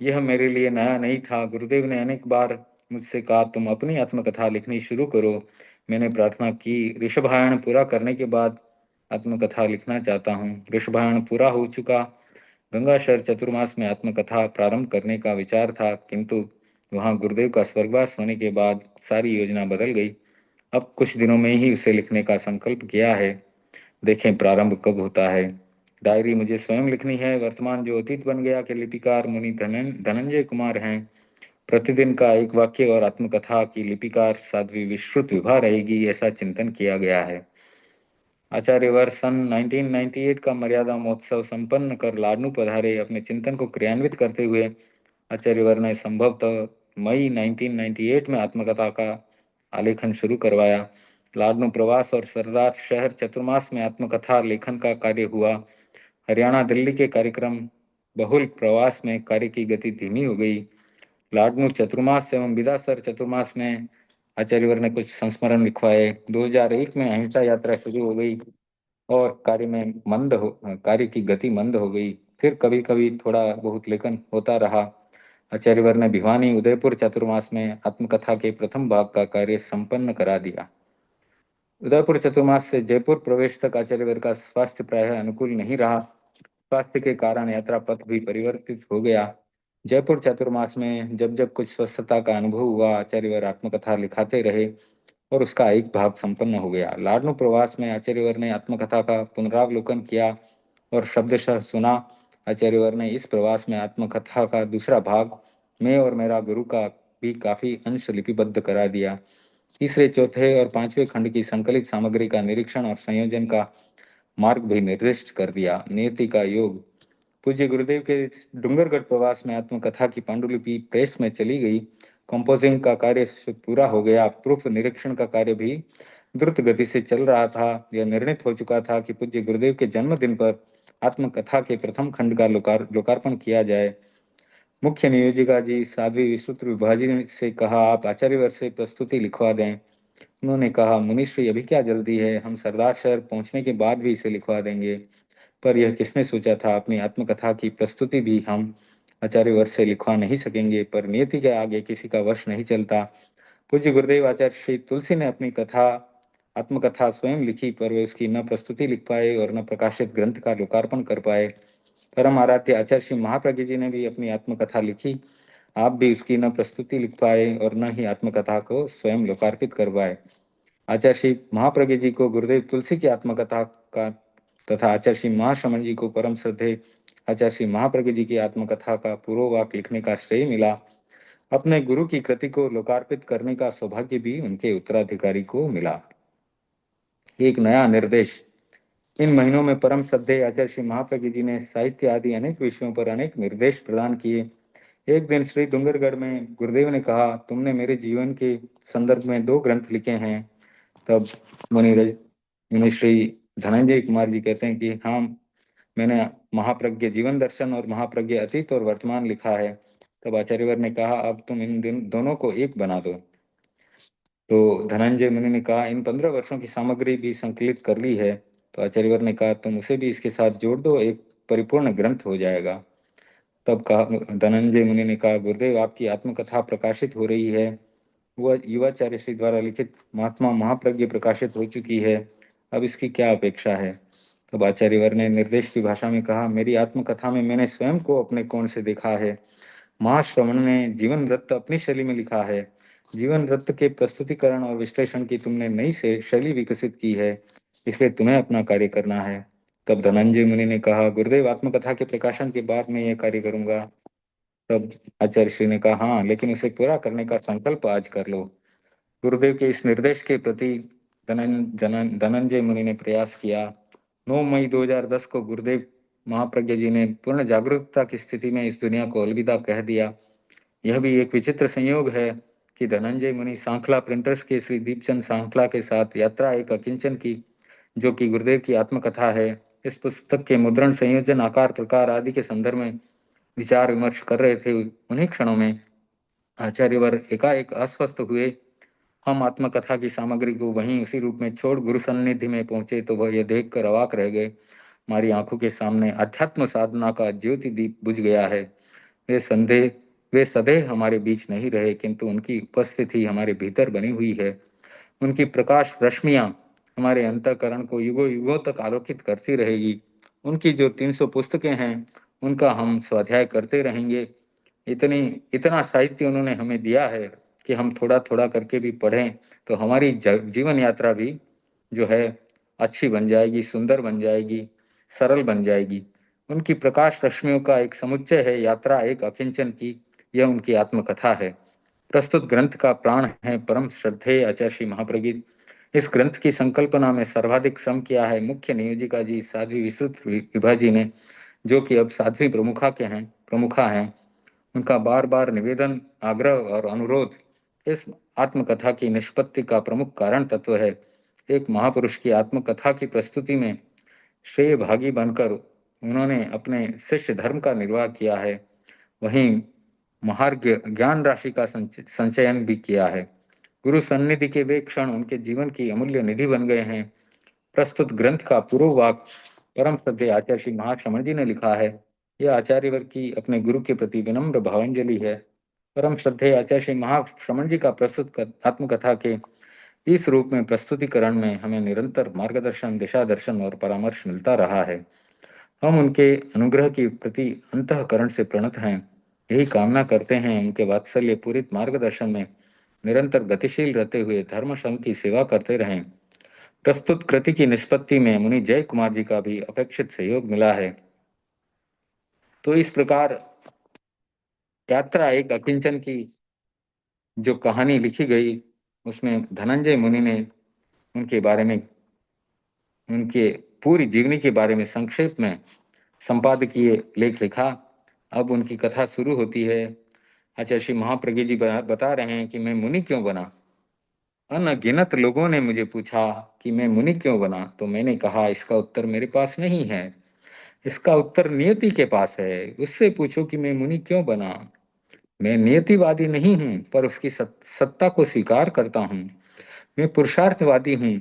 यह मेरे लिए नया नहीं था। गुरुदेव ने अनेक बार मुझसे कहा, तुम अपनी आत्मकथा लिखनी शुरू करो। मैंने प्रार्थना की। ऋषभायण पूरा करने के बाद आत्मकथा लिखना चाहता हूँ। ऋषभायण पूरा हो चुका। गंगा शहर चतुर्मास में आत्मकथा प्रारंभ करने का विचार था, किंतु वहां गुरुदेव का स्वर्गवास होने के बाद सारी योजना बदल गई। अब कुछ दिनों में ही उसे लिखने का संकल्प किया है, देखें प्रारंभ कब होता है। डायरी मुझे स्वयं लिखनी है। वर्तमान जो अतीत बन गया के लिपिकार मुनि धनंजय कुमार हैं। प्रतिदिन का एक वाक्य और आत्मकथा की लिपिकार साध्वी विश्रुत विभा रहेगी, ऐसा चिंतन किया गया है। आचार्यवर सन 1998 का मर्यादा महोत्सव संपन्न कर लाडनू पधारे। अपने चिंतन को क्रियान्वित करते हुए आचार्यवर ने संभवतः मई 1998 में आत्मकथा का आलेखन शुरू करवाया। लाडनू प्रवास और सरदार शहर चतुर्मास में आत्मकथा लेखन का कार्य हुआ। हरियाणा दिल्ली के कार्यक्रम बहुल प्रवास में कार्य की गति धीमी हो गई। लाडनू चतुर्मास एवं बिदासर चतुर्मास में आचार्यवर ने कुछ संस्मरण लिखवाए। 2001 में अहिंसा यात्रा शुरू हो गई और कार्य की गति मंद हो गई। फिर कभी कभी थोड़ा बहुत लेखन होता रहा। आचार्यवर ने भिवानी उदयपुर चतुर्मास में आत्मकथा के प्रथम भाग का कार्य संपन्न करा दिया। उदयपुर चतुर्मास से जयपुर प्रवेश तक आचार्यवर का स्वास्थ्य प्रायः अनुकूल नहीं रहा। स्वास्थ्य के कारण यात्रा पथ भी परिवर्तित हो गया। जयपुर चातुर्मास में जब जब कुछ स्वस्थता का अनुभव हुआ, आचार्यवर आत्मकथा लिखाते रहे और उसका एक भाग संपन्न हो गया। लाडनू प्रवास में आचार्यवर ने आत्मकथा का पुनरावलोकन किया और शब्दशः सुना। आचार्यवर ने इस प्रवास में आत्मकथा का दूसरा भाग मैं और मेरा गुरु का भी काफी अंश लिपिबद्ध करा दिया। तीसरे, चौथे और पांचवें खंड की संकलित सामग्री का निरीक्षण और संयोजन का मार्ग भी निर्दिष्ट कर दिया। नियति का योग। पूज्य गुरुदेव के डूंगरगढ़ प्रवास में आत्मकथा की पांडुलिपि प्रेस में चली गई। कंपोजिंग का कार्य पूरा हो गया। प्रूफ निरीक्षण का कार्य भी द्रुत गति से चल रहा था। यह निर्णित हो चुका था कि पूज्य गुरुदेव के जन्मदिन पर आत्मकथा के प्रथम खंड का लोकार्पण किया जाए। मुख्य नियोजिका जी साध्वी विस्तृत विभाजी से कहा, आप आचार्यवर से प्रस्तुति लिखवा दें। उन्होंने कहा, मुनिश्री अभी क्या जल्दी है, हम सरदार शहर पहुंचने के बाद भी इसे लिखवा देंगे। पर यह किसने सोचा था, अपनी आत्मकथा की प्रस्तुति भी हम आचार्यवर से लिखवा नहीं सकेंगे। पर नियति के आगे किसी का वश नहीं चलता। पूज्य गुरुदेव आचार्य श्री तुलसी ने अपनी कथा आत्मकथा स्वयं लिखी, पर वे उसकी न प्रस्तुति लिख पाए और न प्रकाशित ग्रंथ का लोकार्पण कर पाए। परम आराध्य आचार्य श्री महाप्रज्ञ जी ने भी अपनी आत्मकथा लिखी, आप भी उसकी न प्रस्तुति लिख पाए और न ही आत्मकथा को स्वयं लोकार्पित कर पाए। आचार्य श्री महाप्रज्ञ जी को गुरुदेव तुलसी की आत्मकथा का तथा आचार्य श्री महाश्रमण जी को परम श्रद्धेय आचार्य श्री महाप्रज्ञ जी की आत्मकथा का पूर्ववाक लिखने का श्रेय मिला। अपने गुरु की कृति को लोकार्पित करने का सौभाग्य भी उनके उत्तराधिकारी को मिला। एक नया निर्देश। इन महीनों में परम श्रद्धेय आचार्य श्री महाप्रज्ञ जी ने साहित्य आदि अनेक विषयों पर अनेक निर्देश प्रदान किए। एक दिन श्री डूंगरगढ़ में गुरुदेव ने कहा, तुमने मेरे जीवन के संदर्भ में 2 ग्रंथ लिखे हैं। तब मुनि श्री धनंजय कुमार जी कहते हैं कि हाँ, मैंने महाप्रज्ञ जीवन दर्शन और महाप्रज्ञ अतीत और वर्तमान लिखा है। तब आचार्यवर ने कहा, अब तुम इन दोनों को एक बना दो। तो धनंजय मुनि ने कहा, इन 15 वर्षों की सामग्री भी संकलित कर ली है। तो आचार्यवर ने कहा, तुम उसे भी इसके साथ जोड़ दो, एक परिपूर्ण ग्रंथ हो जाएगा। तब कहा धनंजय मुनि ने कहा, गुरुदेव आपकी आत्मकथा प्रकाशित हो रही है, वह युवाचार्य श्री द्वारा लिखित महात्मा महाप्रज्ञ प्रकाशित हो चुकी है, अब इसकी क्या अपेक्षा है। तब आचार्यवर ने निर्देश की भाषा में कहा, मेरी आत्मकथा में मैंने स्वयं को अपने कोण से देखा है। महाश्रवण ने जीवन वृत्त अपनी शैली में लिखा है। जीवन वृत्त के प्रस्तुतिकरण और विश्लेषण की तुमने नई से शैली विकसित की है, इसलिए तुम्हें अपना कार्य करना है। तब धनंजय मुनि ने कहा, गुरुदेव आत्मकथा के प्रकाशन के बाद मैं यह कार्य करूंगा। तब आचार्य श्री ने कहा, हाँ, लेकिन उसे पूरा करने का संकल्प आज कर लो। गुरुदेव के इस निर्देश के प्रति धनंजय मुनि ने प्रयास किया। 9 मई 2010 को गुरुदेव महाप्रज्ञ जी ने पूर्ण जागरूकता की स्थिति में इस दुनिया को अलविदा कह दिया। यह भी एक विचित्र संयोग है कि धनंजय मुनि सांखला प्रिंटर्स के श्री दीपचंद सांखला के साथ यात्रा एक अकिंचन की, जो कि गुरुदेव की आत्मकथा है, इस पुस्तक के मुद्रण, संयोजन, आकार, प्रकार आदि के संदर्भ में विचार विमर्श कर रहे थे। उन्हीं क्षणों में आचार्यवर एकाएक अस्वस्थ हुए। हम आत्मकथा की सामग्री को वहीं उसी रूप में छोड़ गुरु सन्निधि में पहुंचे तो वह यह देखकर अवाक रह गए। हमारी आंखों के सामने अध्यात्म साधना का ज्योति दीप बुझ गया है। वे सदैव हमारे बीच नहीं रहे, किंतु उनकी उपस्थिति हमारे भीतर बनी हुई है। उनकी प्रकाश रश्मियां हमारे अंतःकरण को युगों युगों तक आलोकित करती रहेगी। उनकी जो 300 पुस्तकें हैं, उनका हम स्वाध्याय करते रहेंगे। इतना साहित्य उन्होंने हमें दिया है कि हम थोड़ा थोड़ा करके भी पढ़ें तो हमारी जीवन यात्रा भी जो है अच्छी बन जाएगी, सुंदर बन जाएगी, सरल बन जाएगी। उनकी प्रकाश रश्मियों का एक समुच्चय है यात्रा एक अकिंचन की, यह उनकी आत्मकथा है। प्रस्तुत ग्रंथ का प्राण है परम श्रद्धेय आचार्य श्री महाप्रज्ञ। इस ग्रंथ की संकल्पना में सर्वाधिक श्रम किया है मुख्य नियोजिका जी साध्वी विस्तृत विभाजी ने, जो कि अब साध्वी प्रमुखा हैं। उनका बार बार निवेदन, आग्रह और अनुरोध इस आत्मकथा की निष्पत्ति का प्रमुख कारण तत्व है। एक महापुरुष की आत्मकथा की प्रस्तुति में श्रेय भागी बनकर उन्होंने अपने शिष्य धर्म का निर्वाह किया है, वहीं महार्घ्य ज्ञान राशि का संचयन भी किया है। गुरु सन्निधि के वे क्षण उनके जीवन की अमूल्य निधि बन गए हैं। प्रस्तुत ग्रंथ का पूर्ववाक परम श्रद्धेय आचार्य श्री महाश्रमण जी ने लिखा है। यह आचार्यवर की अपने गुरु के प्रति विनम्र भावांजलि है। परम श्रद्धेय आचार्य श्री महाश्रमण जी का प्रस्तुत आत्मकथा के इस रूप में प्रस्तुतिकरण में हमें निरंतर मार्गदर्शन, दिशा दर्शन और परामर्श मिलता रहा है। हम उनके अनुग्रह की प्रति अंतःकरण से प्रणत हैं। यही कामना करते हैं उनके वात्सल्य पूरित मार्गदर्शन में निरंतर गतिशील रहते हुए धर्म संघ की सेवा करते रहें। प्रस्तुत कृति की निष्पत्ति में मुनि जय कुमार जी का भी अपेक्षित सहयोग मिला है। तो इस प्रकार यात्रा एक अकिंचन की जो कहानी लिखी गई, उसमें धनंजय मुनि ने उनके बारे में, उनके पूरी जीवनी के बारे में संक्षेप में संपादकीय लेख लिखा। अब उनकी कथा शुरू होती है। आचार्य श्री महाप्रज्ञ जी बता रहे हैं कि मैं मुनि क्यों बना। अनगिनत लोगों ने मुझे पूछा कि मैं मुनि क्यों बना, तो मैंने कहा इसका उत्तर मेरे पास नहीं है, इसका उत्तर नियति के पास है। उससे पूछो कि मैं मुनि क्यों बना। मैं नियतिवादी नहीं हूं, पर उसकी सत्ता को स्वीकार करता हूं। मैं पुरुषार्थवादी हूं,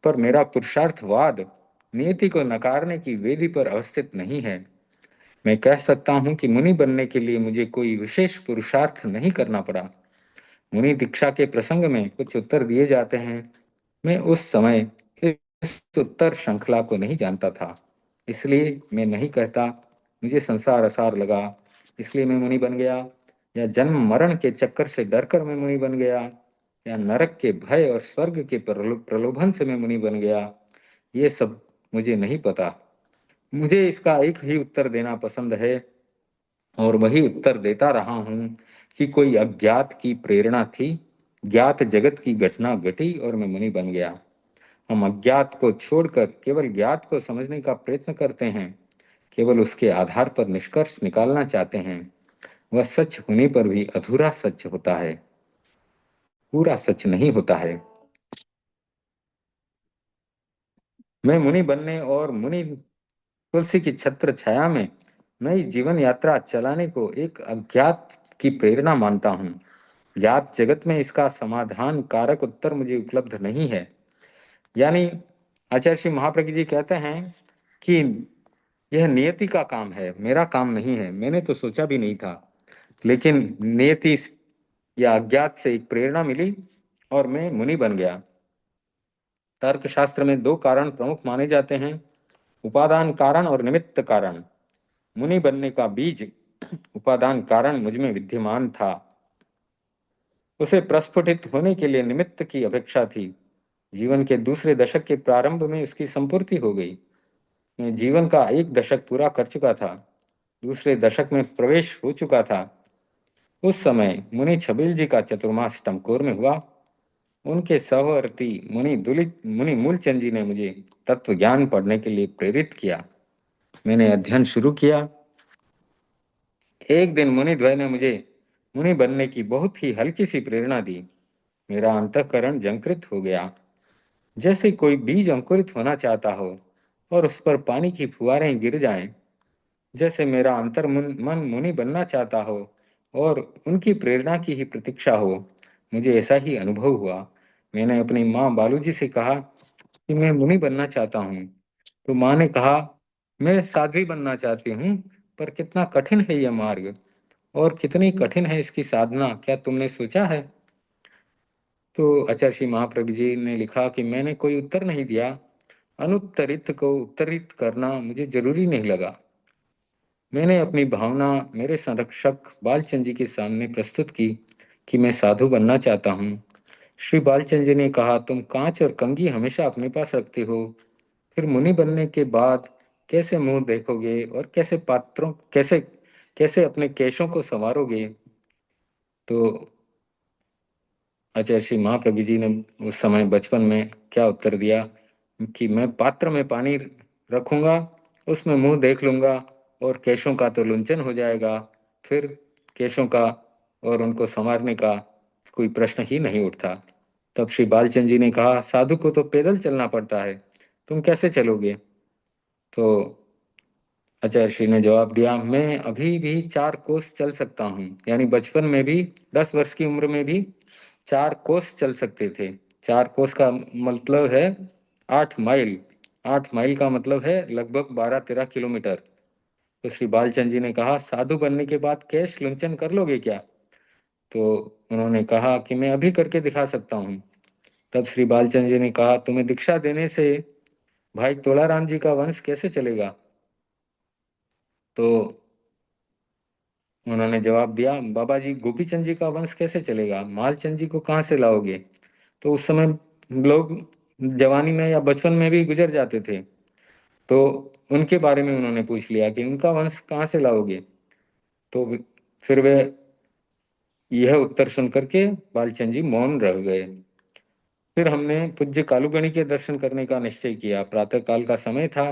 पर मेरा पुरुषार्थवाद नियति को नकारने की वेदी पर अवस्थित नहीं है। मैं कह सकता हूं कि मुनि बनने के लिए मुझे कोई विशेष पुरुषार्थ नहीं करना पड़ा। मुनि दीक्षा के प्रसंग में कुछ उत्तर दिए जाते हैं। मैं उस समय इस उत्तर श्रृंखला को नहीं जानता था, इसलिए मैं नहीं कहता मुझे संसार असार लगा इसलिए मैं मुनि बन गया, या जन्म मरण के चक्कर से डरकर मैं मुनि बन गया, या नरक के भय और स्वर्ग के प्रलोभन से मैं मुनि बन गया। ये सब मुझे नहीं पता। मुझे इसका एक ही उत्तर देना पसंद है, और वही उत्तर देता रहा हूं कि कोई अज्ञात की प्रेरणा थी, ज्ञात जगत की घटना घटी और मैं मुनि बन गया। हम अज्ञात को छोड़कर केवल ज्ञात को समझने का प्रयत्न करते हैं, केवल उसके आधार पर निष्कर्ष निकालना चाहते हैं। वह सच होने पर भी अधूरा सच होता है, पूरा सच नहीं होता है। मैं मुनि बनने और मुनि तुलसी की छत्र छाया में नई जीवन यात्रा चलाने को एक अज्ञात की प्रेरणा मानता हूँ। ज्ञात जगत में इसका समाधान कारक उत्तर मुझे उपलब्ध नहीं है। यानी आचार्य श्री महाप्रज्ञ जी कहते हैं कि यह नियति का काम है, मेरा काम नहीं है। मैंने तो सोचा भी नहीं था, लेकिन नियति या अज्ञात से एक प्रेरणा मिली और मैं मुनि बन गया। तर्कशास्त्र में दो कारण प्रमुख माने जाते हैं, उपादान कारण और निमित्त कारण। मुनि बनने का बीज उपादान कारण मुझमें विद्यमान था, उसे प्रस्फुटित होने के लिए निमित्त की अपेक्षा थी। जीवन के दूसरे दशक के प्रारंभ में उसकी संपूर्ति हो गई। मैं जीवन का एक दशक पूरा कर चुका था, दूसरे दशक में प्रवेश हो चुका था। उस समय मुनि छबील जी का चतुर्मास टमकोर में हुआ। उनके सहवर्ती मुनि मूलचंद जी ने मुझे तत्व ज्ञान पढ़ने के लिए प्रेरित किया। मैंने अध्ययन शुरू किया। एक दिन मुनि द्वय ने मुझे मुनि बनने की बहुत ही हल्की सी प्रेरणा दी। मेरा अंतःकरण जंकृत हो गया, जैसे कोई बीज अंकुरित होना चाहता हो और उस पर पानी की फुहारें गिर जाएं। जैसे मेरा मन मुनि बनना चाहता हो और उनकी प्रेरणा की ही प्रतीक्षा हो। मुझे ऐसा ही अनुभव हुआ। मैंने अपनी माँ बालूजी से कहा कि मैं मुनि बनना चाहता हूँ। तो माँ ने कहा, मैं साध्वी बनना चाहती हूँ, पर कितना कठिन है यह मार्ग, और कितनी कठिन है इसकी साधना, क्या तुमने सोचा है? तो आचार्य श्री महाप्रभु जी ने लिखा कि मैंने कोई उत्तर नहीं दिया। अनुत्तरित को उत्तरित करना मुझे जरूरी नहीं लगा। मैंने अपनी भावना मेरे संरक्षक बालचंद जी के सामने प्रस्तुत की कि मैं साधु बनना चाहता हूँ। श्री बालचंद जी ने कहा, तुम कांच और कंघी हमेशा अपने पास रखते हो, फिर मुनि बनने के बाद कैसे मुंह देखोगे और कैसे कैसे अपने केशों को संवारोगे? तो आचार्य श्री महाप्रभु जी ने उस समय बचपन में क्या उत्तर दिया कि मैं पात्र में पानी रखूंगा, उसमें मुंह देख लूंगा, और केशों का तो लुंचन हो जाएगा। फिर केशों का और उनको संवारने का कोई प्रश्न ही नहीं उठता। तब श्री बालचंद जी ने कहा, साधु को तो पैदल चलना पड़ता है, तुम कैसे चलोगे? तो आचार्य श्री ने जवाब दिया, मैं अभी भी 4 कोस चल सकता हूँ। यानी बचपन में भी, 10 वर्ष की उम्र में भी 4 कोस चल सकते थे। 4 कोस का मतलब है 8 माइल। 8 माइल का मतलब है लगभग 12-13 किलोमीटर। तो श्री बालचंद जी ने कहा, साधु बनने के बाद कैश लुंचन कर लोगे क्या? तो उन्होंने कहा कि मैं अभी करके दिखा सकता हूँ। तब श्री बालचंद जी ने कहा, तुम्हें दीक्षा देने से भाई तोलाराम जी का वंश कैसे चलेगा? तो उन्होंने जवाब दिया, बाबा जी गोपीचंद जी का वंश कैसे चलेगा, मालचंद जी को कहाँ से लाओगे। तो उस समय लोग जवानी में या बचपन में भी गुजर जाते थे, तो उनके बारे में उन्होंने पूछ लिया कि उनका वंश कहाँ से लाओगे। तो फिर वे यह उत्तर सुन करके बालचंद जी मौन रह गए। फिर हमने पूज्य कालूगणी के दर्शन करने का निश्चय किया। प्रातः काल का समय था,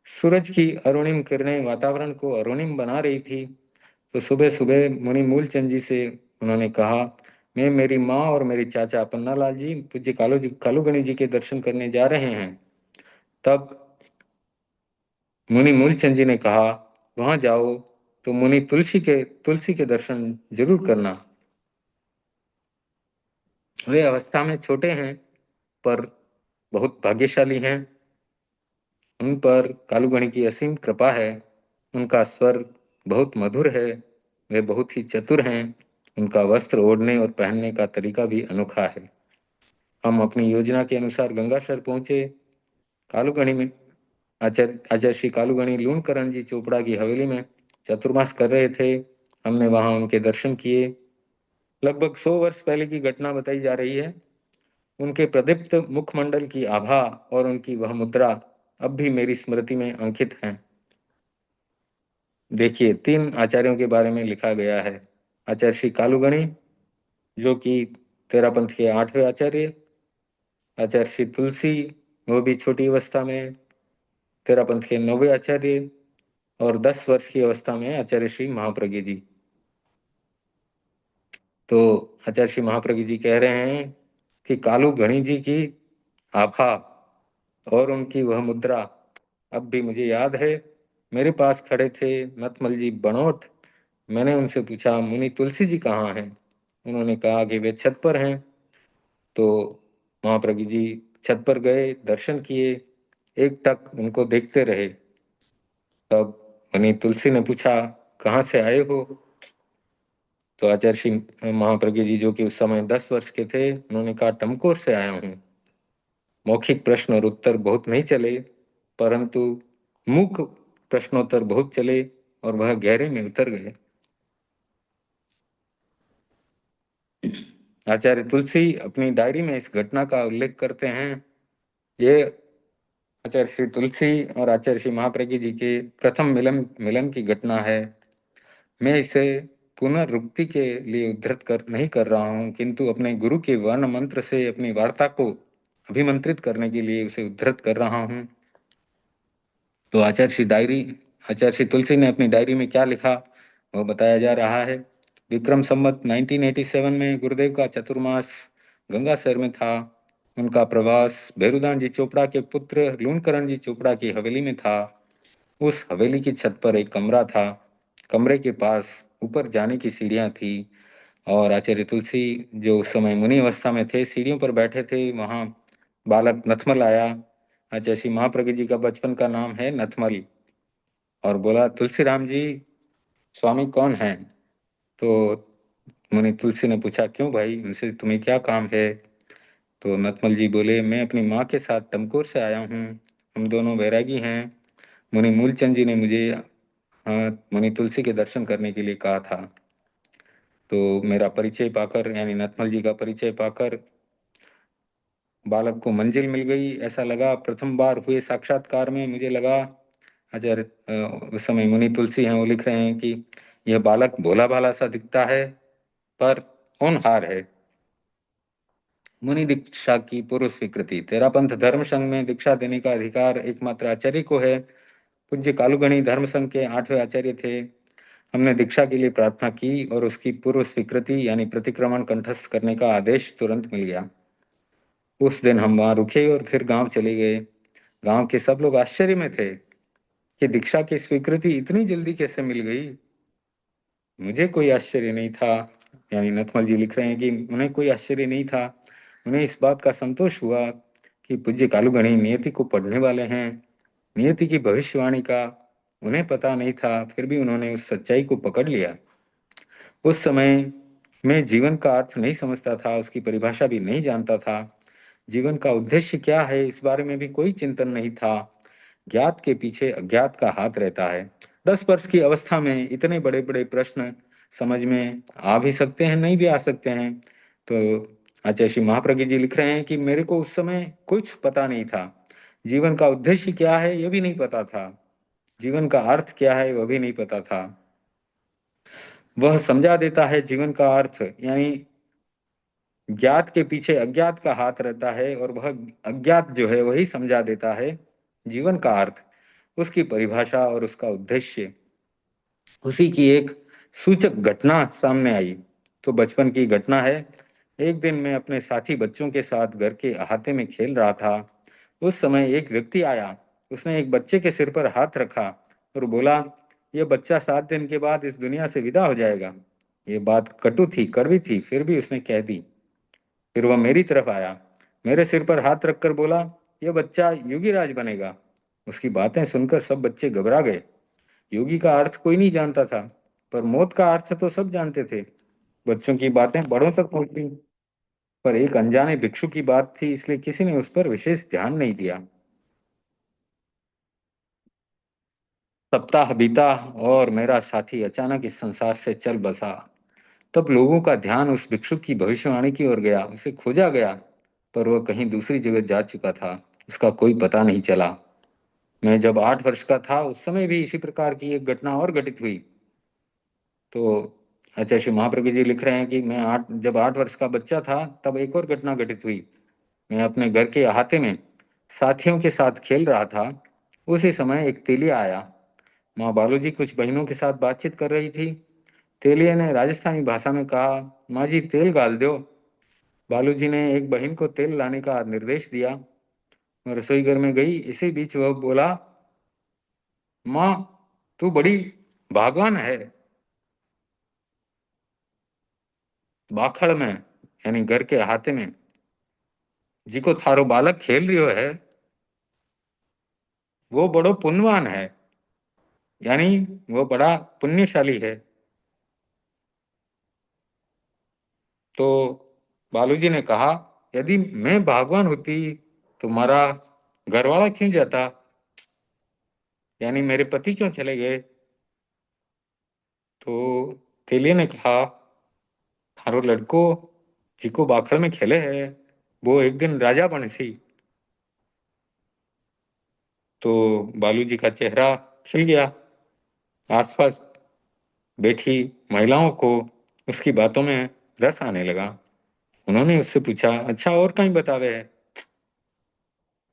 सूरज की अरुणिम किरणें वातावरण को अरुणिम बना रही थी। तो सुबह सुबह मुनि मूलचंद जी से उन्होंने कहा, मैं, मेरी माँ और मेरी चाचा पन्नालाल जी पूज्य कालूगणी जी के दर्शन करने जा रहे हैं। तब मुनि मूलचंद जी ने कहा, वहां जाओ तो मुनि तुलसी के दर्शन जरूर करना। वे अवस्था में छोटे हैं पर बहुत भाग्यशाली हैं। उन पर कालूगणी की असीम कृपा है। उनका स्वर बहुत मधुर है। वे बहुत ही चतुर हैं। उनका वस्त्र ओढ़ने और पहनने का तरीका भी अनोखा है। हम अपनी योजना के अनुसार गंगाशर पहुंचे। कालूगणी में आचार्य श्री कालूगणी लूणकरण जी चोपड़ा की हवेली में चतुर्मास कर रहे थे। हमने वहां उनके दर्शन किए। लगभग 100 वर्ष पहले की घटना बताई जा रही है। उनके प्रदीप्त मुखमंडल की आभा और उनकी वह मुद्रा अब भी मेरी स्मृति में अंकित हैं। देखिए, 3 आचार्यों के बारे में लिखा गया है। आचार्य श्री कालूगणी, जो कि तेरापंथ के 8वें आचार्य। आचार्य श्री तुलसी, वो भी छोटी अवस्था में तेरापंथ के 9वें आचार्य। और 10 वर्ष की अवस्था में आचार्य श्री महाप्रज्ञ जी। तो आचार्य श्री महाप्रज्ञ जी कह रहे हैं कि कालूगणी जी की आभा और उनकी वह मुद्रा अब भी मुझे याद है। मेरे पास खड़े थे नथमल जी बनोट। मैंने उनसे पूछा, मुनि तुलसी जी कहाँ हैं। उन्होंने कहा कि वे छत पर हैं। तो महाप्रज्ञ जी छत पर गए, दर्शन किए, एक टक उनको देखते रहे। तब मुनि तुलसी ने पूछा, कहाँ से आए हो। तो आचार्य श्री महाप्रज्ञ जी, जो कि उस समय 10 वर्ष के थे, उन्होंने कहा, टमकोर से आया हूँ। मौखिक प्रश्न और उत्तर बहुत नहीं चले, परंतु मुख प्रश्नोत्तर बहुत चले और वह गहरे में उतर गए। आचार्य तुलसी अपनी डायरी में इस घटना का उल्लेख करते हैं। ये आचार्य श्री तुलसी और आचार्य श्री महाप्रज्ञ जी के प्रथम मिलन मिलन की घटना है। मैं इसे पुनरुक्ति के लिए उद्धृत नहीं कर रहा हूँ, किंतु अपने गुरु के वर्ण मंत्र से अपनी वार्ता को अभिमंत्रित करने के लिए उसे उद्धृत कर रहा हूँ। तो आचार्य श्री तुलसी ने अपनी डायरी में क्या लिखा, वो बताया जा रहा है। विक्रम संवत 1987 में गुरुदेव का चतुर्मास गंगासर में था। उनका प्रवास भैरुदान जी चोपड़ा के पुत्र लूणकरण जी चोपड़ा की हवेली में था। उस हवेली की छत पर एक कमरा था। कमरे के पास ऊपर जाने की सीढ़ियां थी और आचार्य तुलसी, जो उस समय मुनि अवस्था में थे, सीढ़ियों पर बैठे थे। वहां बालक नथमल आया। आचार्य श्री महाप्रज्ञ जी का बचपन का नाम है नथमल। और बोला, तुलसीराम जी, स्वामी कौन है। तो मुनि तुलसी ने पूछा, क्यों भाई, उनसे तुम्हें क्या काम है। तो नथमल जी बोले, मैं अपनी माँ के साथ टमकोर से आया हूँ। हम दोनों वैरागी हैं। मुनि मूलचंद जी ने मुझे, हाँ, मुनि तुलसी के दर्शन करने के लिए कहा था। तो मेरा परिचय पाकर, यानी नथमल जी का परिचय पाकर बालक को मंजिल मिल गई। ऐसा लगा, प्रथम बार हुए साक्षात्कार में मुझे लगा, आचार्य उस समय मुनि तुलसी हैं, वो लिख रहे हैं कि यह बालक भोला भाला सा दिखता है पर होनहार है। मुनि दीक्षा की पूर्व स्वीकृति। तेरापंथ धर्म संघ में दीक्षा देने का अधिकार एकमात्र आचार्य को है। पूज्य कालूगणी धर्म संघ के 8वें आचार्य थे। हमने दीक्षा के लिए प्रार्थना की और उसकी पूर्व स्वीकृति यानी प्रतिक्रमण कंठस्थ करने का आदेश तुरंत मिल गया। उस दिन हम वहां रुके और फिर गांव चले गए। गांव के सब लोग आश्चर्य में थे कि दीक्षा की स्वीकृति इतनी जल्दी कैसे मिल गई। मुझे कोई आश्चर्य नहीं था, यानी नथमल जी लिख रहे हैं कि उन्हें कोई आश्चर्य नहीं था। उन्हें इस बात का संतोष हुआ कि पूज्य कालूगणी नियति को पढ़ने वाले हैं। नियति की भविष्यवाणी का उन्हें पता नहीं था, फिर भी उन्होंने उस सच्चाई को पकड़ लिया। उस समय मैं जीवन का अर्थ नहीं समझता था, उसकी परिभाषा भी नहीं जानता था। जीवन का उद्देश्य क्या है, इस बारे में भी कोई चिंतन नहीं था। ज्ञात के पीछे अज्ञात का हाथ रहता है। 10 वर्ष की अवस्था में इतने बड़े बड़े प्रश्न समझ में आ भी सकते हैं, नहीं भी आ सकते हैं। तो आचार्य श्री महाप्रज्ञ जी लिख रहे हैं कि मेरे को उस समय कुछ पता नहीं था, जीवन का उद्देश्य क्या है यह भी नहीं पता था, जीवन का अर्थ क्या है वह भी नहीं पता था। वह समझा देता है जीवन का अर्थ, यानी ज्ञात के पीछे अज्ञात का हाथ रहता है, और वह अज्ञात जो है वही समझा देता है जीवन का अर्थ, उसकी परिभाषा और उसका उद्देश्य। उसी की एक सूचक घटना सामने आई। तो बचपन की घटना है। एक दिन मैं अपने साथी बच्चों के साथ घर के अहाते में खेल रहा था। उस समय एक व्यक्ति आया। उसने एक बच्चे के सिर पर हाथ रखा और बोला, यह बच्चा 7 दिन के बाद इस दुनिया से विदा हो जाएगा। ये बात कटु थी, कड़वी थी, फिर भी उसने कह दी। फिर वह मेरी तरफ आया, मेरे सिर पर हाथ रखकर बोला, यह बच्चा योगी राज बनेगा। उसकी बातें सुनकर सब बच्चे घबरा गए। योगी का अर्थ कोई नहीं जानता था, पर मौत का अर्थ तो सब जानते थे। बच्चों की बातें बड़ों तक पहुंची, पर एक अनजाने भिक्षु की बात थी, इसलिए किसी ने उस पर विशेष ध्यान नहीं दिया। सप्ताह बीता और मेरा साथी अचानक इस संसार से चल बसा। तब लोगों का ध्यान उस भिक्षु की भविष्यवाणी की ओर गया। उसे खोजा गया, पर वह कहीं दूसरी जगह जा चुका था। उसका कोई पता नहीं चला। मैं जब 8 वर्ष का था, उस समय भी इसी प्रकार की एक घटना और घटित हुई। तो आचार्य श्री महाप्रज्ञ जी लिख रहे हैं कि मैं जब 8 वर्ष का बच्चा था, तब एक और घटना घटित हुई। मैं अपने घर के अहाते में साथियों के साथ खेल रहा था। उसी समय एक तेलिया आया। माँ बालूजी कुछ बहनों के साथ बातचीत कर रही थी। तेलिया ने राजस्थानी भाषा में कहा, माँ जी तेल गाल दो। बालूजी ने एक बहन को तेल लाने का निर्देश दिया। मैं रसोई घर में गई। इसी बीच वह बोला, माँ तू बड़ी भागवान है। बाखड़ में, यानी घर के अहाते में, जी को थारो बालक खेल रियो है, वो बड़ो पुण्यवान है, यानी वो बड़ा पुण्यशाली है। तो बालूजी ने कहा, यदि मैं भगवान होती तो हमारा घरवाला क्यों जाता, यानी मेरे पति क्यों चले गए। तो तेलिया ने कहा, थारो लड़को जिको बाखड़ में खेले है, वो एक दिन राजा बने सी। तो बालूजी का चेहरा खिल गया। आसपास बैठी महिलाओं को उसकी बातों में रस आने लगा। उन्होंने उससे पूछा, अच्छा और कहीं बतावे है।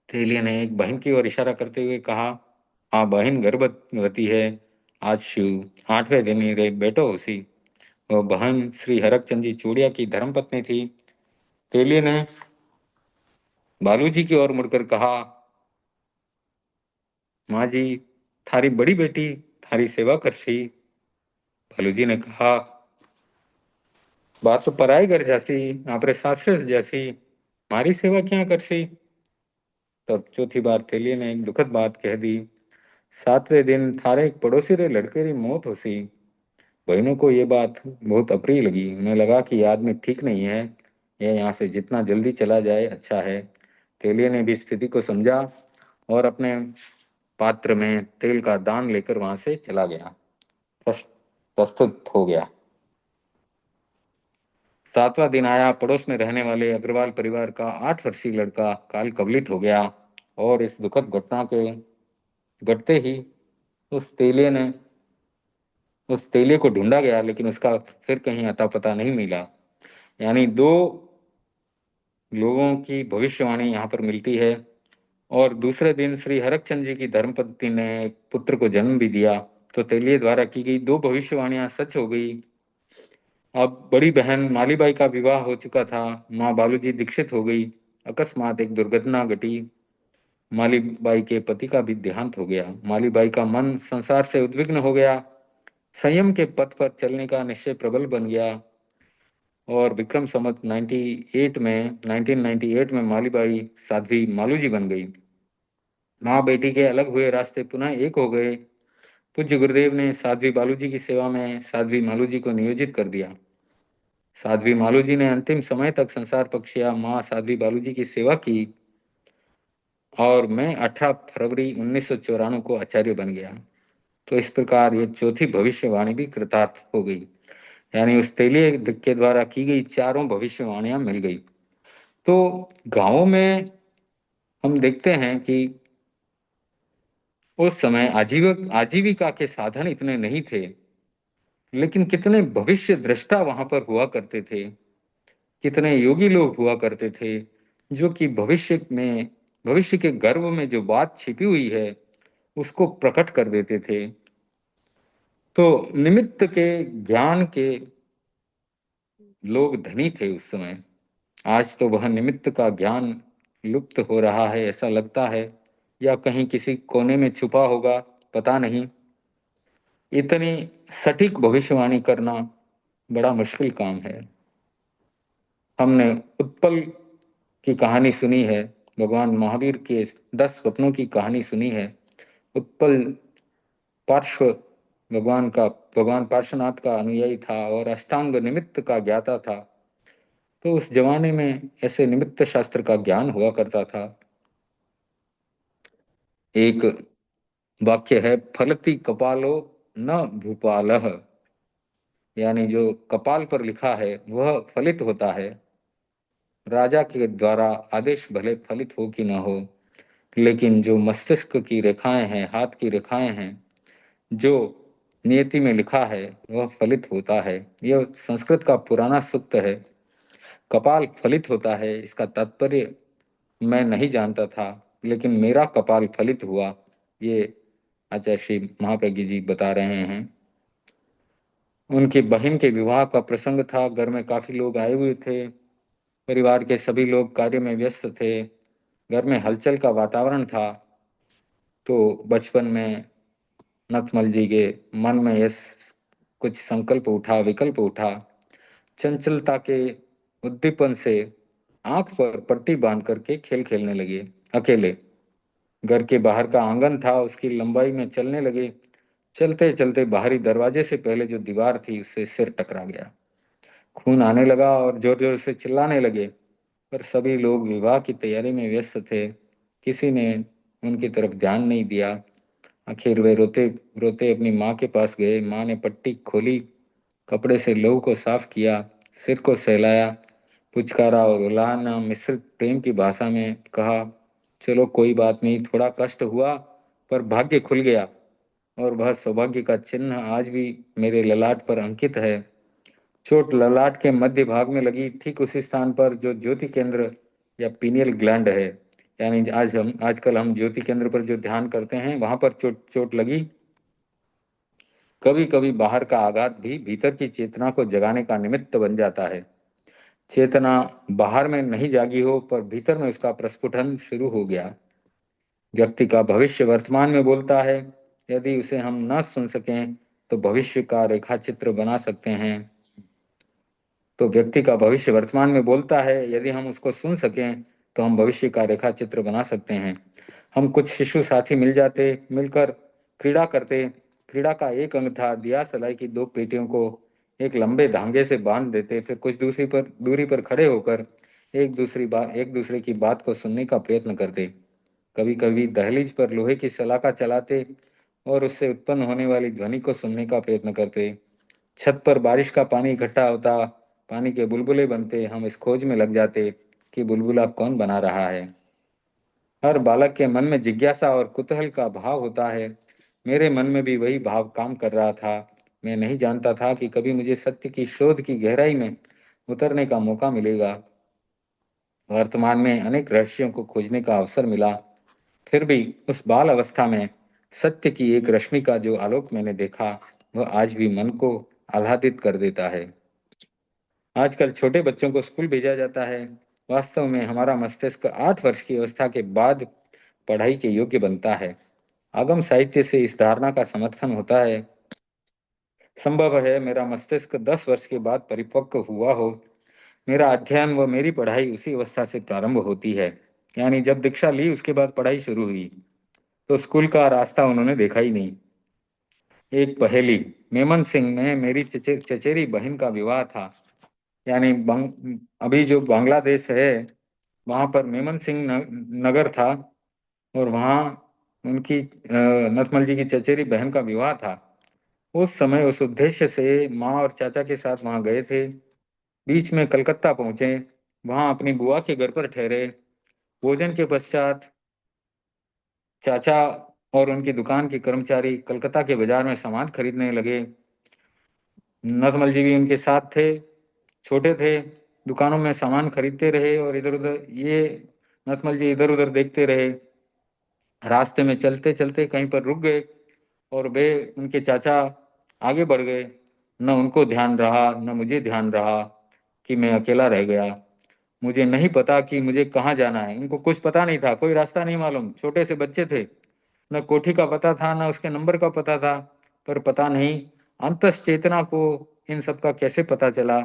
तेलिया ने एक बहन की ओर इशारा करते हुए कहा, हाँ बहन गर्भवती है, आज शिव 8वें दिन ही रे बेटो उसी। वह बहन श्री हरकचंद जी चूड़िया की धर्मपत्नी थी। तेलिया ने बालूजी की ओर मुड़कर कहा, माँ जी थारी बड़ी बेटी थारी सेवा करसी। बालूजी ने कहा, बात तो पराई घर जासी, आपरे सासरे जैसी, मारी सेवा क्या करसी। तब चौथी बार तेलिया ने एक दुखद बात कह दी, 7वें दिन थारे एक पड़ोसी रे लड़के री मौत होसी। बहनों को ये बात बहुत अप्रिय लगी। उन्हें लगा कि ये आदमी ठीक नहीं है, यह यहाँ से जितना जल्दी चला जाए अच्छा है। तेलिया ने भी स्थिति को समझा और अपने पात्र में तेल का दान लेकर वहां से चला गया, प्रस्तुत हो गया। 7वां दिन आया। पड़ोस में रहने वाले अग्रवाल परिवार का 8 वर्षीय लड़का काल कवलित हो गया, और इस दुखद घटना के घटते ही उस तेलिया ने उस तेले को ढूंढा गया, लेकिन उसका फिर कहीं अता पता नहीं मिला। यानी दो लोगों की भविष्यवाणी यहाँ पर मिलती है। और दूसरे दिन श्री हरकचंद जी की धर्मपत्नी ने एक पुत्र को जन्म भी दिया। तो तेलिये द्वारा की गई दो भविष्यवाणियां सच हो गई। अब बड़ी बहन मालीबाई का विवाह हो चुका था। माँ बालूजी दीक्षित हो गई। अकस्मात एक दुर्घटना घटी। मालीबाई के पति का भी देहांत हो गया। मालीबाई का मन संसार से उद्विग्न हो गया। संयम के पथ पर चलने का निश्चय प्रबल बन गया। और विक्रम संवत 1998 में मालीबाई साध्वी मालूजी बन गई। माँ बेटी के अलग हुए रास्ते पुनः एक हो गए। पूज्य गुरुदेव ने साध्वी बालूजी की सेवा में साध्वी मालूजी को नियोजित कर दिया। साध्वी मालूजी ने अंतिम समय तक संसार पक्षिया माँ साध्वी बालूजी की सेवा की, और मैं 18 फरवरी 1994 को आचार्य बन गया। तो इस प्रकार ये चौथी भविष्यवाणी भी कृतार्थ हो गई, यानी उस तेलीय के द्वारा की गई चारों भविष्यवाणियां मिल गई। तो गांवों में हम देखते हैं कि उस समय आजीविका के साधन इतने नहीं थे, लेकिन कितने भविष्य दृष्टा वहां पर हुआ करते थे, कितने योगी लोग हुआ करते थे, जो कि भविष्य के गर्भ में जो बात छिपी हुई है उसको प्रकट कर देते थे। तो निमित्त के ज्ञान के लोग धनी थे उस समय। आज तो वह निमित्त का ज्ञान लुप्त हो रहा है ऐसा लगता है, या कहीं किसी कोने में छुपा होगा, पता नहीं। इतनी सटीक भविष्यवाणी करना बड़ा मुश्किल काम है। हमने उत्पल की कहानी सुनी है, भगवान महावीर के 10 स्वप्नों की कहानी सुनी है। उत्पल पार्श्व भगवान पार्श्वनाथ का अनुयायी था और अष्टांग निमित्त का ज्ञाता था। तो उस जमाने में ऐसे निमित्त शास्त्र का ज्ञान हुआ करता था। एक वाक्य है, फलति कपालो न भूपालः, यानी जो कपाल पर लिखा है वह फलित होता है। राजा के द्वारा आदेश भले फलित हो कि न हो, लेकिन जो मस्तिष्क की रेखाएं हैं, हाथ की रेखाएं हैं, जो नियति में लिखा है वह फलित होता है। यह संस्कृत का पुराना सूक्त है। कपाल फलित होता है, इसका तात्पर्य मैं नहीं जानता था, लेकिन मेरा कपाल फलित हुआ, ये आचार्य श्री महाप्रज्ञ जी बता रहे हैं। उनकी बहन के विवाह का प्रसंग था, घर में काफी लोग आए हुए थे, परिवार के सभी लोग कार्य में व्यस्त थे, घर में हलचल का वातावरण था। तो बचपन में नथमल जी के मन में यह कुछ संकल्प उठा, विकल्प उठा। चंचलता के उद्दीपन से आंख पर पट्टी बांध करके खेल खेलने लगे अकेले। घर के बाहर का आंगन था, उसकी लंबाई में चलने लगे। चलते चलते बाहरी दरवाजे से पहले जो दीवार थी उससे सिर टकरा गया। खून आने लगा और जोर जोर से चिल्लाने लगे, पर सभी लोग विवाह की तैयारी में व्यस्त थे, किसी ने उनकी तरफ ध्यान नहीं दिया। आखिर वे रोते रोते अपनी माँ के पास गए। माँ ने पट्टी खोली, कपड़े से लहू को साफ किया, सिर को सहलाया, पुचकारा और उलाहना मिश्रित प्रेम की भाषा में कहा, चलो कोई बात नहीं, थोड़ा कष्ट हुआ पर भाग्य खुल गया, और वह सौभाग्य का चिन्ह आज भी मेरे ललाट पर अंकित है। चोट ललाट के मध्य भाग में लगी, ठीक उसी स्थान पर जो ज्योति केंद्र या पीनियल ग्लैंड है, यानी आजकल हम ज्योति केंद्र पर जो ध्यान करते हैं वहां पर चोट चोट लगी। कभी कभी बाहर का आघात भी भीतर की चेतना को जगाने का निमित्त बन जाता है। चेतना बाहर में नहीं जागी हो, पर भीतर में उसका प्रस्फुटन शुरू हो गया। व्यक्ति का भविष्य वर्तमान में बोलता है। यदि उसे हम न सुन सकें तो भविष्य का रेखा चित्र बना सकते हैं। तो व्यक्ति का भविष्य वर्तमान में बोलता है, यदि हम उसको सुन सकें तो हम भविष्य का रेखा चित्र बना सकते हैं। हम कुछ शिशु साथी मिलकर क्रीड़ा करते। क्रीड़ा का एक अंग था, दिया सलाई की 2 पेटियों को एक लंबे धागे से बांध देते, फिर कुछ दूरी पर खड़े होकर एक दूसरे की बात को सुनने का प्रयत्न करते। कभी कभी दहलीज पर लोहे की सलाखा चलाते और उससे उत्पन्न होने वाली ध्वनि को सुनने का प्रयत्न करते। छत पर बारिश का पानी इकट्ठा होता, पानी के बुलबुले बनते। हम इस खोज में लग जाते कि बुलबुला कौन बना रहा है। हर बालक के मन में जिज्ञासा और कुतूहल का भाव होता है। मेरे मन में भी वही भाव काम कर रहा था। मैं नहीं जानता था कि कभी मुझे सत्य की शोध की गहराई में उतरने का मौका मिलेगा। वर्तमान में अनेक रहस्यों को खोजने का अवसर मिला, फिर भी उस बाल अवस्था में सत्य की एक रश्मि का जो आलोक मैंने देखा, वह आज भी मन को आह्लादित कर देता है। आजकल छोटे बच्चों को स्कूल भेजा जाता है। वास्तव में हमारा मस्तिष्क 8 वर्ष की अवस्था के बाद पढ़ाई के योग्य बनता है। आगम साहित्य से इस धारणा का समर्थन होता है। संभव है मेरा मस्तिष्क 10 वर्ष के बाद परिपक्व हुआ हो। मेरा अध्ययन व मेरी पढ़ाई उसी अवस्था से प्रारंभ होती है, यानी जब दीक्षा ली उसके बाद पढ़ाई शुरू हुई। तो स्कूल का रास्ता उन्होंने देखा ही नहीं। एक पहेली, मेमन सिंह में मेरी चचेरी बहन का विवाह था। यानी अभी जो बांग्लादेश है वहां पर मेमन सिंह नगर था, और वहाँ उनकी नथमल जी की चचेरी बहन का विवाह था। उस समय उस उद्देश्य से माँ और चाचा के साथ वहां गए थे। बीच में कलकत्ता पहुंचे, वहां अपनी बुआ के घर पर ठहरे। भोजन के पश्चात चाचा और उनकी दुकान के कर्मचारी कलकत्ता के बाजार में सामान खरीदने लगे। नथमल जी भी उनके साथ थे। छोटे थे, दुकानों में सामान खरीदते रहे और इधर उधर ये नथमल जी इधर उधर देखते रहे। रास्ते में चलते चलते कहीं पर रुक गए और वे उनके चाचा आगे बढ़ गए। न उनको ध्यान रहा न मुझे ध्यान रहा कि मैं अकेला रह गया। मुझे नहीं पता कि मुझे कहाँ जाना है। उनको कुछ पता नहीं था, कोई रास्ता नहीं मालूम। छोटे से बच्चे थे, न कोठी का पता था न उसके नंबर का पता था। पर पता नहीं अंतस चेतना को इन सब का कैसे पता चला।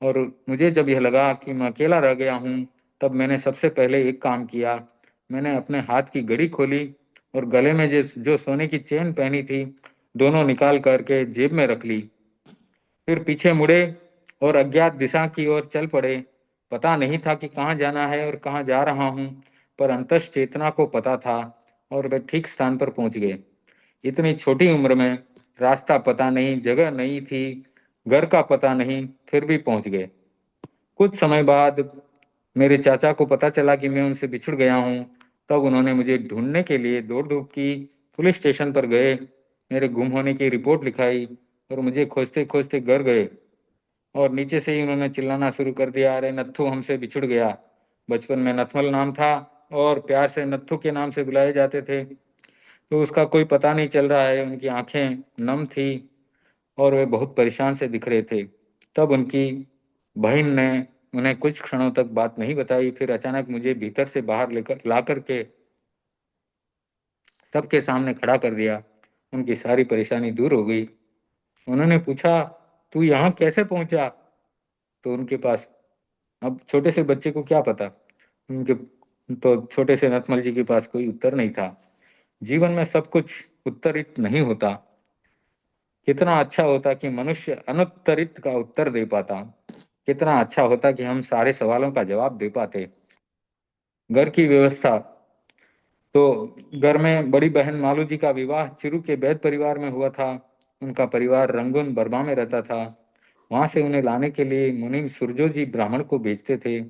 और मुझे जब यह लगा कि मैं अकेला रह गया हूँ, तब मैंने सबसे पहले एक काम किया। मैंने अपने हाथ की घड़ी खोली और गले में जो सोने की चेन पहनी थी, दोनों निकाल करके जेब में रख ली। फिर पीछे मुड़े और अज्ञात दिशा की ओर चल पड़े। पता नहीं था कि कहाँ जाना है और कहाँ जा रहा हूँ, पर अंतस चेतना को पता था और वे ठीक स्थान पर पहुंच गए। इतनी छोटी उम्र में रास्ता पता नहीं, जगह नहीं थी, घर का पता नहीं, फिर भी पहुंच गए। कुछ समय बाद मेरे चाचा को पता चला कि मैं उनसे बिछुड़ गया हूँ। तब उन्होंने मुझे ढूंढने के लिए दौड़ धूप की, पुलिस स्टेशन पर गए, मेरे गुम होने की रिपोर्ट लिखाई और मुझे खोजते खोजते घर गए। और नीचे से ही उन्होंने चिल्लाना शुरू कर दिया, अरे नत्थू हमसे बिछुड़ गया। बचपन में नथमल नाम था और प्यार से नत्थू के नाम से बुलाए जाते थे। तो उसका कोई पता नहीं चल रहा है। उनकी आंखें नम थी और वे बहुत परेशान से दिख रहे थे। तब उनकी बहन ने उन्हें कुछ क्षणों तक बात नहीं बताई। फिर अचानक मुझे भीतर से बाहर लेकर ला करके सबके सामने खड़ा कर दिया। उनकी सारी परेशानी दूर हो गई। उन्होंने पूछा, तू यहाँ कैसे पहुंचा? तो उनके पास, अब छोटे से बच्चे को क्या पता, उनके तो छोटे से नथमल जी के पास कोई उत्तर नहीं था। जीवन में सब कुछ उत्तरित नहीं होता। कितना अच्छा होता कि मनुष्य अनुत्तरित का उत्तर दे पाता। कितना अच्छा होता कि हम सारे सवालों का जवाब दे पाते। घर की व्यवस्था तो, घर में बड़ी बहन मालू जी का विवाह चिरू के वैद परिवार में हुआ था। उनका परिवार रंगून बर्मा में रहता था। वहां से उन्हें लाने के लिए मुनीम सुरजो जी ब्राह्मण को भेजते थे।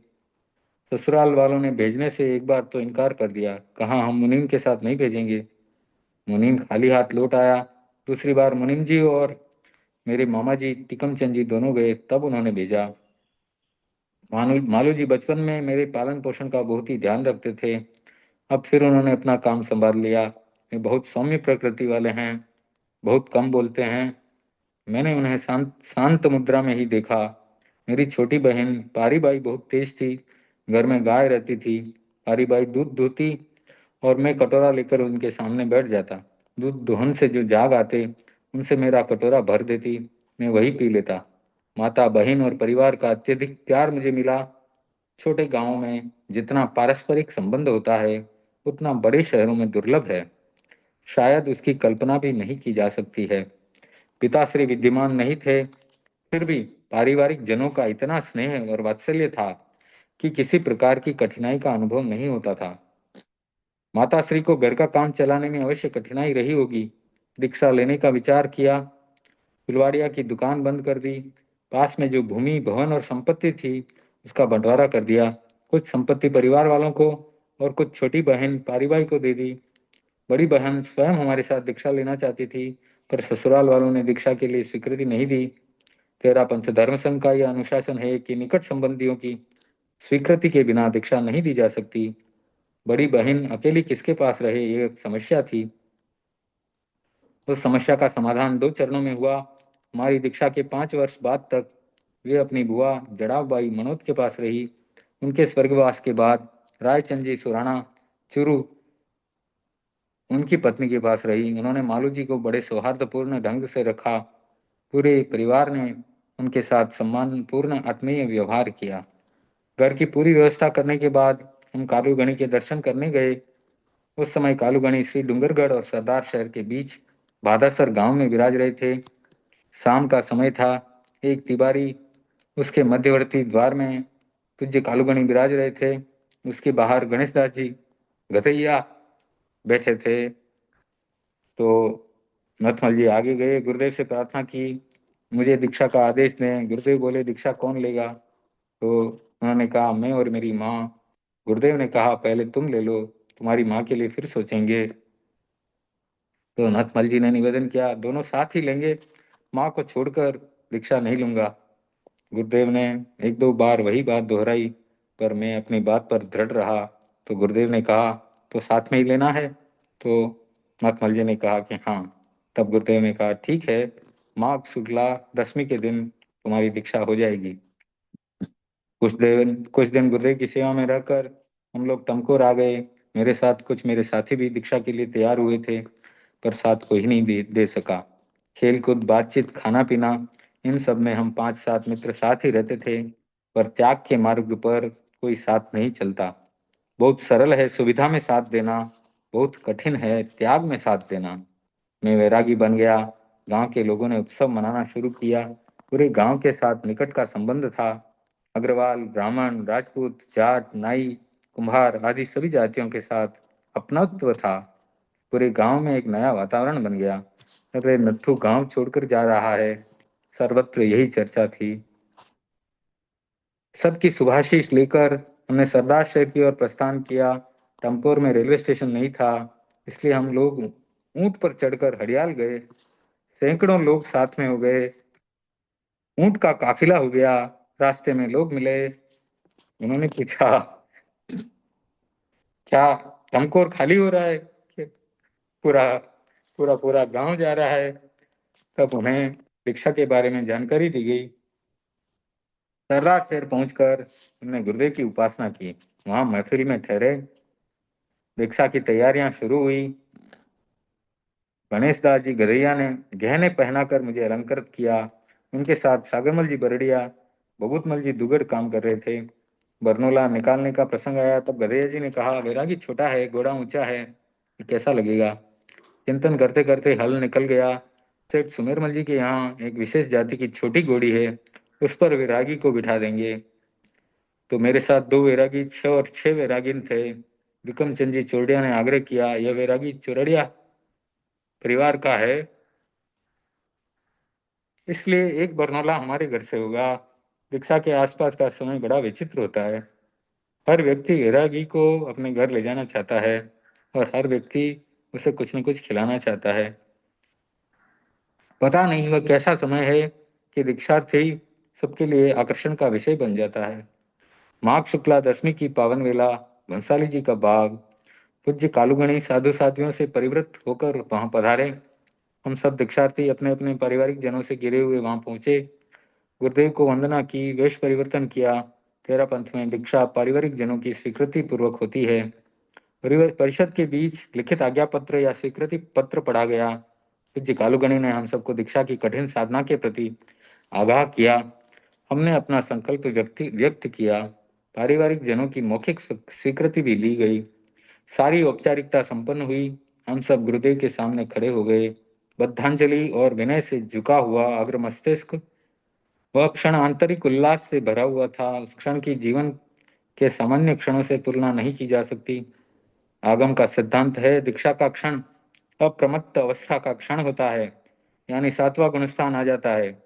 ससुराल वालों ने भेजने से एक बार तो इनकार कर दिया, कहा हम मुनीम के साथ नहीं भेजेंगे। मुनीम खाली हाथ लौट आया। दूसरी बार मुनीम जी और मेरे मामा जी टिकम चंद जी दोनों गए, तब उन्होंने भेजा। मालू जी बचपन में मेरे पालन पोषण का बहुत ही ध्यान रखते थे। अब फिर उन्होंने अपना काम संभाल लिया। वे बहुत सौम्य प्रकृति वाले हैं, बहुत कम बोलते हैं। मैंने उन्हें शांत शांत मुद्रा में ही देखा। मेरी छोटी बहन पारी बाई बहुत तेज थी। घर में गाय रहती थी। पारी बाई दूध दूहती और मैं कटोरा लेकर उनके सामने बैठ जाता। दूध दोहन से जो जाग आते, उनसे मेरा कटोरा भर देती, मैं वही पी लेता। माता बहन और परिवार का अत्यधिक प्यार मुझे मिला। छोटे गांवों में जितना पारस्परिक संबंध होता है, उतना बड़े शहरों में दुर्लभ है। शायद उसकी कल्पना भी नहीं की जा सकती है। पिताश्री विद्यमान नहीं थे, फिर भी पारिवारिक जनों का इतना स्नेह और वात्सल्य था कि किसी प्रकार की कठिनाई का अनुभव नहीं होता था। माताश्री को घर का काम चलाने में अवश्य कठिनाई रही होगी। दीक्षा लेने का विचार किया, फुलवाड़िया की दुकान बंद कर दी। पास में जो भूमि भवन और संपत्ति थी, उसका बंटवारा कर दिया। कुछ संपत्ति परिवार वालों को और कुछ छोटी बहन पारीबाई को दे दी। बड़ी बहन स्वयं हमारे साथ दीक्षा लेना चाहती थी, पर ससुराल वालों ने दीक्षा के लिए स्वीकृति नहीं दी। तेरा पंथ धर्म संघ का यह अनुशासन है कि निकट संबंधियों की स्वीकृति के बिना दीक्षा नहीं दी जा सकती। बड़ी बहन अकेली किसके पास रहे, ये एक समस्या थी। उस समस्या का समाधान 2 चरणों में हुआ। हमारी दीक्षा के 5 वर्ष बाद तक वे अपनी बुआ जड़ावबाई मनोद के पास रही। उनके स्वर्गवास के बाद रायचंद जी सुराणा चुरू उनकी पत्नी के पास रही। उन्होंने मालू जी को बड़े सौहार्दपूर्ण ढंग से रखा। पूरे परिवार ने उनके साथ सम्मानपूर्ण आत्मीय व्यवहार किया। घर की पूरी व्यवस्था करने के बाद हम कालूगणी के दर्शन करने गए। उस समय कालूगणी श्री डूंगरगढ़ और सरदार शहर के बीच भादासर गांव में विराज रहे थे। शाम का समय था। एक तिबारी उसके मध्यवर्ती द्वार में पूज्य कालूगणी विराज रहे थे। उसके बाहर गणेश दास जी गथैया बैठे थे। तो नथमल जी आगे गए, गुरुदेव से प्रार्थना की, मुझे दीक्षा का आदेश दें। गुरुदेव बोले, दीक्षा कौन लेगा? तो उन्होंने कहा, मैं और मेरी माँ। गुरुदेव ने कहा, पहले तुम ले लो, तुम्हारी माँ के लिए फिर सोचेंगे। तो नथमल जी ने निवेदन किया, दोनों साथ ही लेंगे, माँ को छोड़कर दीक्षा नहीं लूंगा। गुरुदेव ने एक दो बार वही बात दोहराई, पर मैं अपनी बात पर दृढ़ रहा। तो गुरुदेव ने कहा, तो साथ में ही लेना है? तो नथमल जी ने कहा कि हाँ। तब गुरुदेव ने कहा, ठीक है, माघ शुक्ला दशमी के दिन तुम्हारी दीक्षा हो जाएगी। कुछ दिन गुरुदेव की सेवा में रहकर हम लोग टमकोर आ गए। मेरे साथ कुछ मेरे साथी भी दीक्षा के लिए तैयार हुए थे, पर साथ कोई नहीं दे सका। खेल कूद, बातचीत, खाना पीना, इन सब में हम 5-7 मित्र साथ ही रहते थे, पर त्याग के मार्ग पर कोई साथ नहीं चलता। बहुत सरल है सुविधा में साथ देना, बहुत कठिन है त्याग में साथ देना। मैं वैरागी बन गया। गांव के लोगों ने उत्सव मनाना शुरू किया। पूरे गांव के साथ निकट का संबंध था। अग्रवाल, ब्राह्मण, राजपूत, जाट, नाई, कुम्हार आदि सभी जातियों के साथ अपनत्व था। पूरे गांव में एक नया वातावरण बन गया। अरे नत्थू गांव छोड़कर जा रहा है, सर्वत्र यही चर्चा थी। सबकी शुभाशीष लेकर हमने सरदार शहर की ओर प्रस्थान किया। टमकोर में रेलवे स्टेशन नहीं था, इसलिए हम लोग ऊंट पर चढ़कर हड़ियाल गए। सैकड़ों लोग साथ में हो गए। ऊंट का काफिला हो गया। रास्ते में लोग मिले। उन्होंने पूछा, क्या टमकोर खाली हो रहा है कि पूरा पूरा पूरा गांव जा रहा है? तब उन्हें दीक्षा के बारे में जानकारी दी गई। सर्राट शहर पहुंचकर हमने गुरुदेव की उपासना की। वहां महफिल में ठहरे। दीक्षा की तैयारियां शुरू हुई। गणेश दास जी गधैया ने गहने पहनाकर मुझे अलंकृत किया। उनके साथ सागरमल जी बरड़िया, बबूतमल जी दुगड़ काम कर रहे थे। बरनोला निकालने का प्रसंग आया, तब गधैया जी ने कहा, वैरागी छोटा है, घोड़ा ऊंचा है, ये कैसा लगेगा? चिंतन करते करते हल निकल गया। सेठ सुमेरमल जी के यहाँ एक विशेष जाति की छोटी घोड़ी है, उस पर वैरागी को बिठा देंगे। तो मेरे साथ 2 वैरागी, 6 वैरागिन थे। विक्रम चंद जी चोरडिया ने आग्रह किया, यह वैरागी चोरडिया परिवार का है, इसलिए एक बरनौला हमारे घर से होगा। दीक्षा के आसपास का समय बड़ा विचित्र होता है। हर व्यक्ति वैरागी को अपने घर ले जाना चाहता है और हर व्यक्ति उसे कुछ न कुछ खिलाना चाहता है। पता नहीं वह कैसा समय है कि दीक्षार्थी सबके लिए आकर्षण का विषय बन जाता है। माघ शुक्ला दशमी की पावन वेला, भंसाली जी का बाग, पूज्य कालूगणी साधु साधियों से परिवृत होकर वहां पधारे। हम सब दीक्षार्थी अपने अपने पारिवारिक जनों से घिरे हुए वहां पहुंचे। गुरुदेव को वंदना की, वेश परिवर्तन किया। तेरा पंथ में दीक्षा पारिवारिक जनों की स्वीकृति पूर्वक होती है। परिषद के बीच लिखित आज्ञा पत्र या स्वीकृति पत्र पढ़ा गया। पूज्य कालूगणी ने हम सबको दीक्षा की कठिन साधना के प्रति आगाह किया। हमने अपना संकल्प व्यक्त किया। पारिवारिक जनों की मौखिक स्वीकृति भी ली गई। सारी औपचारिकता संपन्न हुई। हम सब गुरुदेव के सामने खड़े हो गए। बद्धांजलि और विनय से झुका हुआ अग्र मस्तिष्क। वह क्षण आंतरिक उल्लास से भरा हुआ था। उस क्षण की जीवन के सामान्य क्षणों से तुलना नहीं की जा सकती। आगम का सिद्धांत है, दीक्षा का क्षण अप्रमत्त अवस्था का क्षण होता है, यानी 7वां गुणस्थान आ जाता है।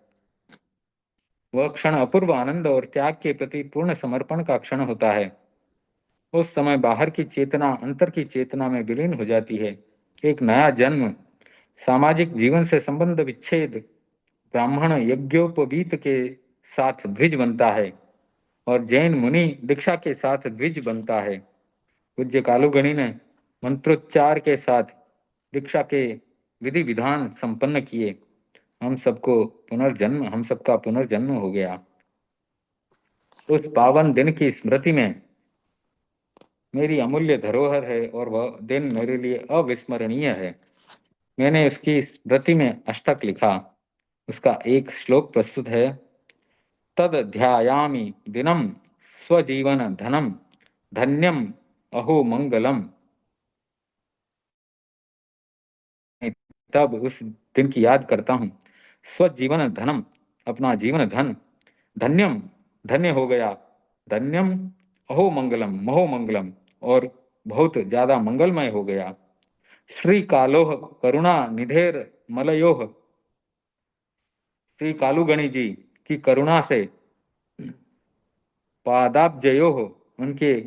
वह क्षण अपूर्व आनंद और त्याग के प्रति पूर्ण समर्पण का क्षण होता है। उस समय बाहर की चेतना अंतर की चेतना में विलीन हो जाती है। एक नया जन्म, सामाजिक जीवन से संबंध विच्छेद, ब्राह्मण यज्ञोपवीत के साथ द्विज बनता है और जैन मुनि दीक्षा के साथ द्विज बनता है। पूज्य कालूगणी ने मंत्रोच्चार के साथ दीक्षा के विधि विधान संपन्न किए। हम सबका पुनर्जन्म हो गया। उस पावन दिन की स्मृति में मेरी अमूल्य धरोहर है और वह दिन मेरे लिए अविस्मरणीय है। मैंने उसकी स्मृति में अष्टक लिखा। उसका एक श्लोक प्रस्तुत है। तद ध्यायामि दिनम स्वजीवन धनम धन्यम अहो मंगलम। तब उस दिन की याद करता हूँ। स्वजीवन धनम, अपना जीवन धन, धन्यम, धन्य हो गया, धन्यम अहो मंगलम, महो मंगलम, और बहुत ज्यादा मंगलमय हो गया। श्री कालोह करुणा निधेर मलयोह, श्री कालुगणी जी की करुणा से पादाब्जयो, उनके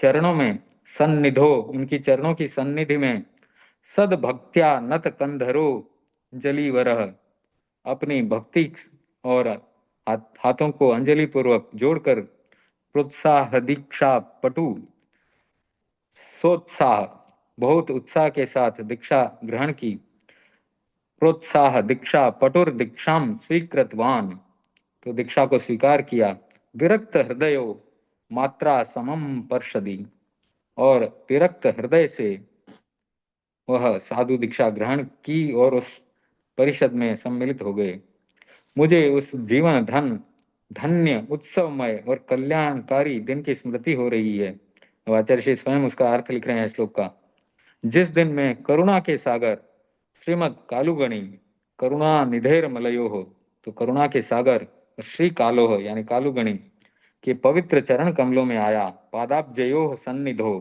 चरणों में, सन्निधो, उनकी चरणों की सन्निधि में, सदभक्त्या नत कंधरो जलीवरह, अपनी भक्ति और हाथों को अंजलि पूर्वक जोड़कर प्रोत्साह दीक्षा पटु, सोत्साह, बहुत उत्साह के साथ दीक्षा ग्रहण की, प्रोत्साह दीक्षा पटुर दीक्षाम स्वीकृतवान, तो दीक्षा को स्वीकार किया, विरक्त हृदयो मात्रा समम पर्षदी, और विरक्त हृदय से वह साधु दीक्षा ग्रहण की और उस परिषद में सम्मिलित हो गए। मुझे उस जीवन धन धन्य उत्सवमय और कल्याणकारी दिन की स्मृति हो रही है। अब आचार्य श्री स्वयं उसका अर्थ लिख रहे हैं श्लोक का। जिस दिन में करुणा के सागर श्रीमद कालुगणी करुणा निधेर मलयो हो, तो करुणा के सागर श्री कालोह यानी कालुगणी के पवित्र चरण कमलों में आया, पादाब्जयो सन्निधो,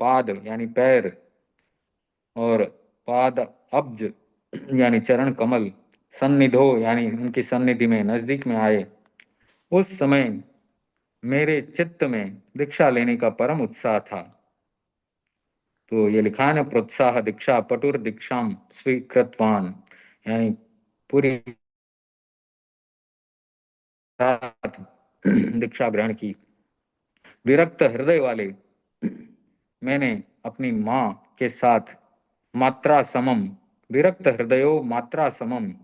पाद यानी पैर और पाद अब्ज यानी चरण कमल, सन्निधो यानी उनकी सन्निधि में नजदीक में आए, उस समय मेरे चित्त में दीक्षा लेने का परम उत्साह था। तो ये लिखा है ना, प्रोत्साह दीक्षा पटुर दीक्षाम स्वीकृतवान, यानी पूरी रात दीक्षा ग्रहण की। विरक्त हृदय वाले मैंने अपनी माँ के साथ मात्रा समम, विरक्त हृदयो मात्रा समम,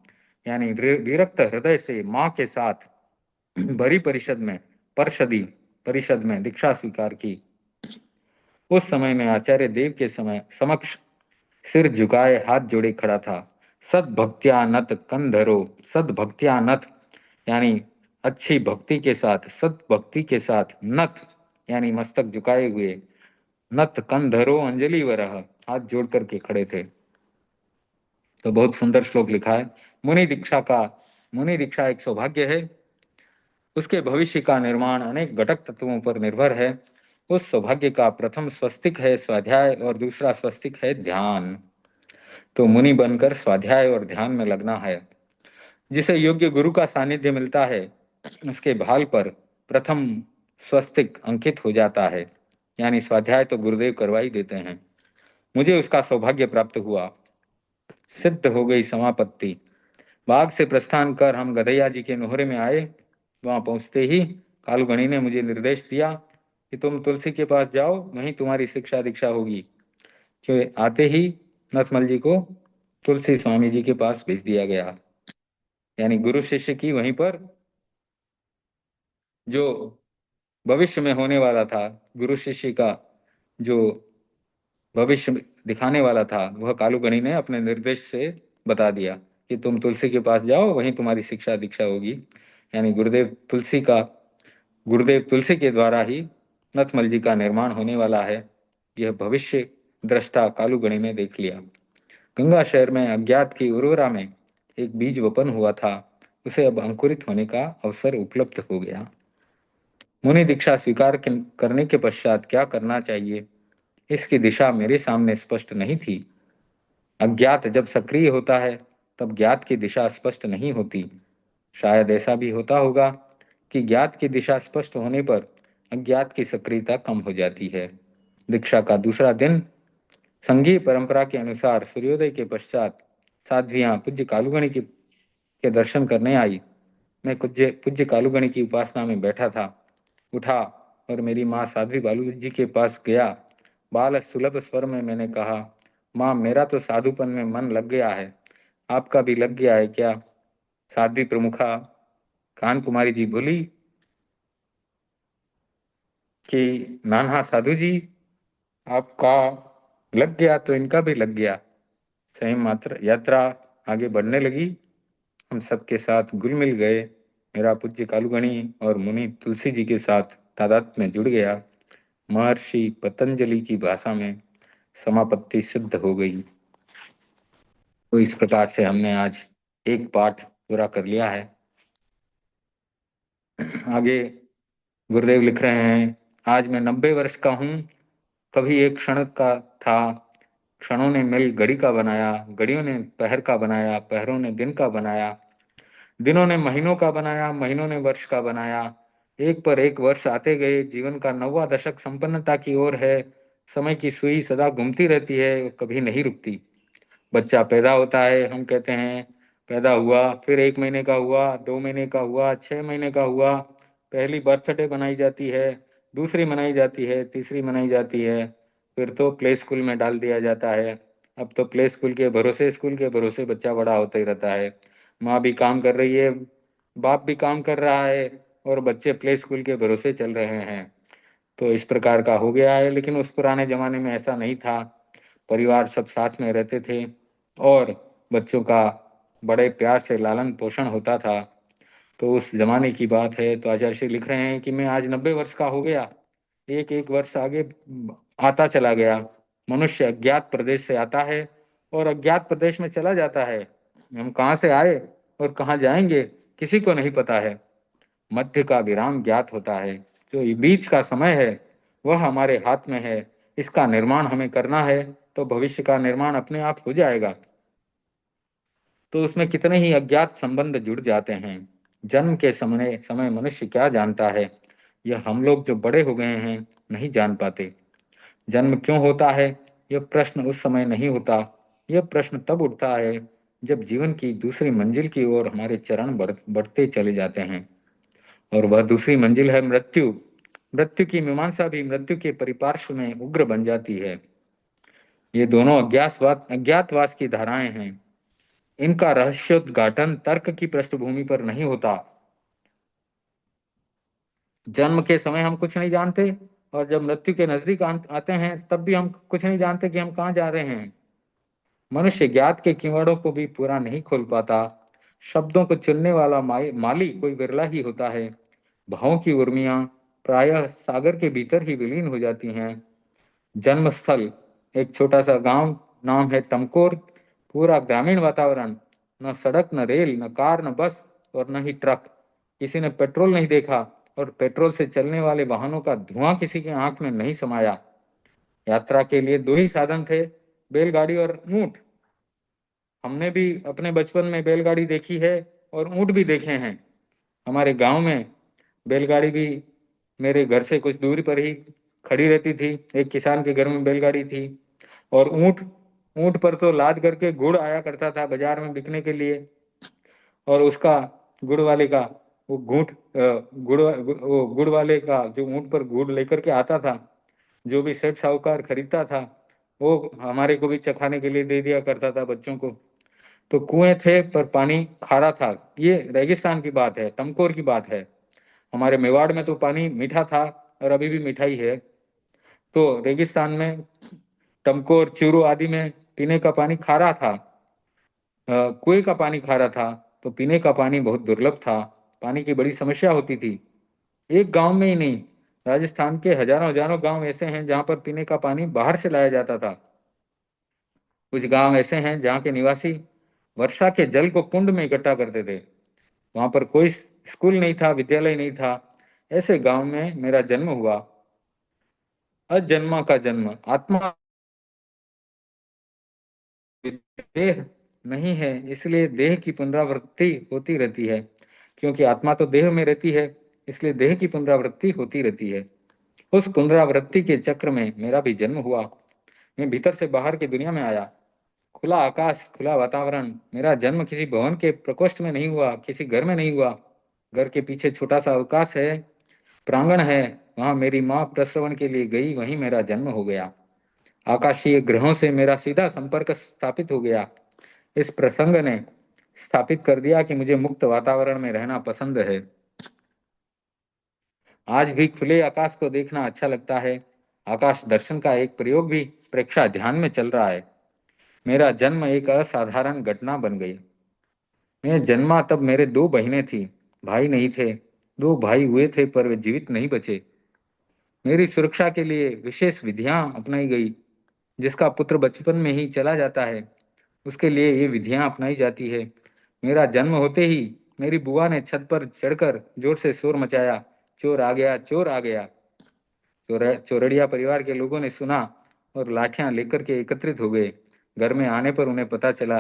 यानी विरक्त हृदय से माँ के साथ भरी परिषद में, परषदी परिषद में दीक्षा स्वीकार की। उस समय में आचार्य देव के समय समक्ष सिर झुकाए हाथ जोड़े खड़ा था। सद्भक्त्यानत कंधरो, सद्भक्त्यानत यानी अच्छी भक्ति के साथ, सद्भक्ति के साथ, नत यानी मस्तक झुकाए हुए, नत कंधरो अंजलि वरह, हाथ जोड़ करके खड़े थे। तो बहुत सुंदर श्लोक लिखा है। मुनि दीक्षा एक सौभाग्य है, उसके भविष्य का निर्माण अनेक घटक तत्वों पर निर्भर है। उस सौभाग्य का प्रथम स्वस्तिक है स्वाध्याय और दूसरा स्वस्तिक है ध्यान। तो मुनि बनकर स्वाध्याय और ध्यान में लगना है। जिसे योग्य गुरु का सानिध्य मिलता है, उसके भाल पर प्रथम स्वस्तिक अंकित हो जाता है, यानी स्वाध्याय तो गुरुदेव करवा ही देते हैं। मुझे उसका सौभाग्य प्राप्त हुआ, सिद्ध हो गई समापत्ति। बाग से प्रस्थान कर हम गधैया जी के नोहरे में आए। वहां पहुंचते ही कालुगणी ने मुझे निर्देश दिया कि तुम तुलसी के पास जाओ, वहीं तुम्हारी शिक्षा दीक्षा होगी। कि आते ही नथमल जी को तुलसी स्वामी जी के पास भेज दिया गया, यानी गुरु शिष्य की वहीं पर जो भविष्य में होने वाला था, गुरु शिष्य का जो भविष्य दिखाने वाला था, वह कालुगणी ने अपने निर्देश से बता दिया कि तुम तुलसी के पास जाओ, वहीं तुम्हारी शिक्षा दीक्षा होगी। यानी गुरुदेव तुलसी के द्वारा ही नथमल जी का निर्माण होने वाला है। यह भविष्य दृष्टा कालुगणी ने देख लिया। गंगा शहर में अज्ञात की उर्वरा में एक बीज वपन हुआ था, उसे अब अंकुरित होने का अवसर उपलब्ध हो गया। मुनि दीक्षा स्वीकार करने के पश्चात क्या करना चाहिए, इसकी दिशा मेरे सामने स्पष्ट नहीं थी। अज्ञात जब सक्रिय होता है तब ज्ञात की दिशा स्पष्ट नहीं होती। शायद ऐसा भी होता होगा कि ज्ञात की दिशा स्पष्ट होने पर अज्ञात की सक्रियता कम हो जाती है। दीक्षा का दूसरा दिन संघीय परंपरा के अनुसार सूर्योदय के पश्चात साध्वियां पूज्य कालुगणी के दर्शन करने आई। मैं पूज्य कालुगणी की उपासना में बैठा था, उठा और मेरी माँ साध्वी बालू जी के पास गया। बाल सुलभ स्वर में मैंने कहा, माँ मेरा तो साधुपन में मन लग गया है, आपका भी लग गया है क्या? साध्वी प्रमुखा कान कुमारी जी बोली कि नाना साधु जी, आपका लग गया तो इनका भी लग गया। सही मात्र यात्रा आगे बढ़ने लगी। हम सबके साथ घुल मिल गए। मेरा पूज्य कालुगणी और मुनि तुलसी जी के साथ तादात्म्य में जुड़ गया। महर्षि पतंजलि की भाषा में समापत्ति सिद्ध हो गई। तो इस प्रकार से हमने आज एक पाठ पूरा कर लिया है। आगे गुरुदेव लिख रहे हैं, आज मैं 90 वर्ष का हूँ, कभी एक क्षण का था, क्षणों ने मिल घड़ी का बनाया, घड़ियों ने पहर का बनाया, पहरों ने दिन का बनाया, दिनों ने महीनों का बनाया, महीनों ने वर्ष का बनाया। एक पर एक वर्ष आते गए, जीवन का 9वां दशक संपन्नता की ओर है। समय की सुई सदा घूमती रहती है, वो कभी नहीं रुकती। बच्चा पैदा होता है, हम कहते हैं पैदा हुआ, फिर 1 महीने का हुआ, 2 महीने का हुआ, 6 महीने का हुआ। पहली बर्थडे मनाई जाती है, दूसरी मनाई जाती है, तीसरी मनाई जाती है, फिर तो प्ले स्कूल में डाल दिया जाता है। अब तो प्ले स्कूल के भरोसे, स्कूल के भरोसे बच्चा बड़ा होता ही रहता है। माँ भी काम कर रही है, बाप भी काम कर रहा है, और बच्चे प्ले स्कूल के भरोसे चल रहे हैं। तो इस प्रकार का हो गया है, लेकिन उस पुराने जमाने में ऐसा नहीं था। परिवार सब साथ में रहते थे और बच्चों का बड़े प्यार से लालन पोषण होता था। तो उस जमाने की बात है। तो आचार्य श्री लिख रहे हैं कि मैं आज 90 वर्ष का हो गया, एक एक वर्ष आगे आता चला गया। मनुष्य अज्ञात प्रदेश से आता है और अज्ञात प्रदेश में चला जाता है। हम कहाँ से आए और कहाँ जाएंगे किसी को नहीं पता है। मध्य का विराम ज्ञात होता है, जो ये बीच का समय है वह हमारे हाथ में है। इसका निर्माण हमें करना है, तो भविष्य का निर्माण अपने आप हो जाएगा। तो उसमें कितने ही अज्ञात संबंध जुड़ जाते हैं। जन्म के समय समय मनुष्य क्या जानता है, यह हम लोग जो बड़े हो गए हैं नहीं जान पाते। जन्म क्यों होता है, यह प्रश्न उस समय नहीं होता। यह प्रश्न तब उठता है जब जीवन की दूसरी मंजिल की ओर हमारे चरण बढ़ते चले जाते हैं, और वह दूसरी मंजिल है मृत्यु। मृत्यु की मीमांसा भी मृत्यु के परिपार्श्व में उग्र बन जाती है। ये दोनों अज्ञातवास की धाराएं हैं। इनका रहस्योद्घाटन तर्क की पृष्ठभूमि पर नहीं होता। जन्म के समय हम कुछ नहीं जानते, और जब मृत्यु के नजदीक आते हैं तब भी हम कुछ नहीं जानते कि हम कहाँ जा रहे हैं। मनुष्य ज्ञात के किवाड़ों को भी पूरा नहीं खोल पाता। शब्दों को चुनने वाला माली कोई बिरला ही होता है। भावों की उर्मियां प्रायः सागर के भीतर ही विलीन हो जाती हैं। जन्म स्थल एक छोटा सा गांव, नाम है टमकोर। पूरा ग्रामीण वातावरण, न सड़क, न रेल, न कार, न बस, और न ही ट्रक। किसी ने पेट्रोल नहीं देखा, और पेट्रोल से चलने वाले वाहनों का धुआं किसी की आंख में नहीं समाया। यात्रा के लिए दो ही साधन थे, बैलगाड़ी और ऊंट। हमने भी अपने बचपन में बैलगाड़ी देखी है और ऊंट भी देखे हैं। हमारे गांव में बैलगाड़ी भी मेरे घर से कुछ दूरी पर ही खड़ी रहती थी। एक किसान के घर में बैलगाड़ी थी। और ऊंट, ऊंट पर तो लाद करके गुड़ आया करता था बाजार में बिकने के लिए। और उसका, गुड़ वाले का, वो वो गुड़ वाले का जो ऊंट पर गुड़ लेकर के आता था, जो भी सेठ साहूकार खरीदता था, वो हमारे को भी चखाने के लिए दे दिया करता था बच्चों को। तो कुएं थे पर पानी खारा था। ये रेगिस्तान की बात है, टमकोर की बात है। हमारे मेवाड़ में तो पानी मीठा था, और अभी भी मिठाई है। तो रेगिस्तान में, टमकोर, चूरू आदि में पीने का पानी खारा था। कुएं का पानी खारा था, तो पीने का पानी बहुत दुर्लभ था। पानी की बड़ी समस्या होती थी। एक गांव में ही नहीं, राजस्थान के हजारों हजारों गांव ऐसे हैं जहां पर पीने का पानी बाहर से लाया जाता था। कुछ गांव ऐसे हैं जहाँ के निवासी वर्षा के जल को कुंड में इकट्ठा करते थे। वहां पर कोई स्कूल नहीं था, विद्यालय नहीं था। ऐसे गांव में मेरा जन्म हुआ। अजन्मा का जन्म। आत्मा देह नहीं है, इसलिए देह की पुनरावृत्ति होती रहती है। क्योंकि आत्मा तो देह में रहती है, इसलिए देह की पुनरावृत्ति होती रहती है। उस पुनरावृत्ति के चक्र में मेरा भी जन्म हुआ। मैं भीतर से बाहर की दुनिया में आया। खुला आकाश, खुला वातावरण। मेरा जन्म किसी भवन के प्रकोष्ठ में नहीं हुआ, किसी घर में नहीं हुआ। घर के पीछे छोटा सा अवकाश है, प्रांगण है। वहां मेरी माँ प्रसवन के लिए गई, वहीं मेरा जन्म हो गया। आकाशीय ग्रहों से मेरा सीधा संपर्क स्थापित हो गया। इस प्रसंग ने स्थापित कर दिया कि मुझे मुक्त वातावरण में रहना पसंद है। आज भी खुले आकाश को देखना अच्छा लगता है। आकाश दर्शन का एक प्रयोग भी प्रेक्षा ध्यान में चल रहा है। मेरा जन्म एक असाधारण घटना बन गई। मैं जन्मा तब मेरे 2 बहनें थी, भाई नहीं थे। 2 भाई हुए थे पर वे जीवित नहीं बचे। मेरी सुरक्षा के लिए विशेष विधियां अपनाई गई। जिसका पुत्र बचपन में ही चला जाता है, उसके लिए ये विधियां अपनाई जाती है। मेरा जन्म होते ही मेरी बुआ ने छत पर चढ़कर जोर से शोर मचाया, चोर आ गया, चोर आ गया। चोरड़िया परिवार के लोगों ने सुना और लाठियां लेकर के एकत्रित हो गए। घर में आने पर उन्हें पता चला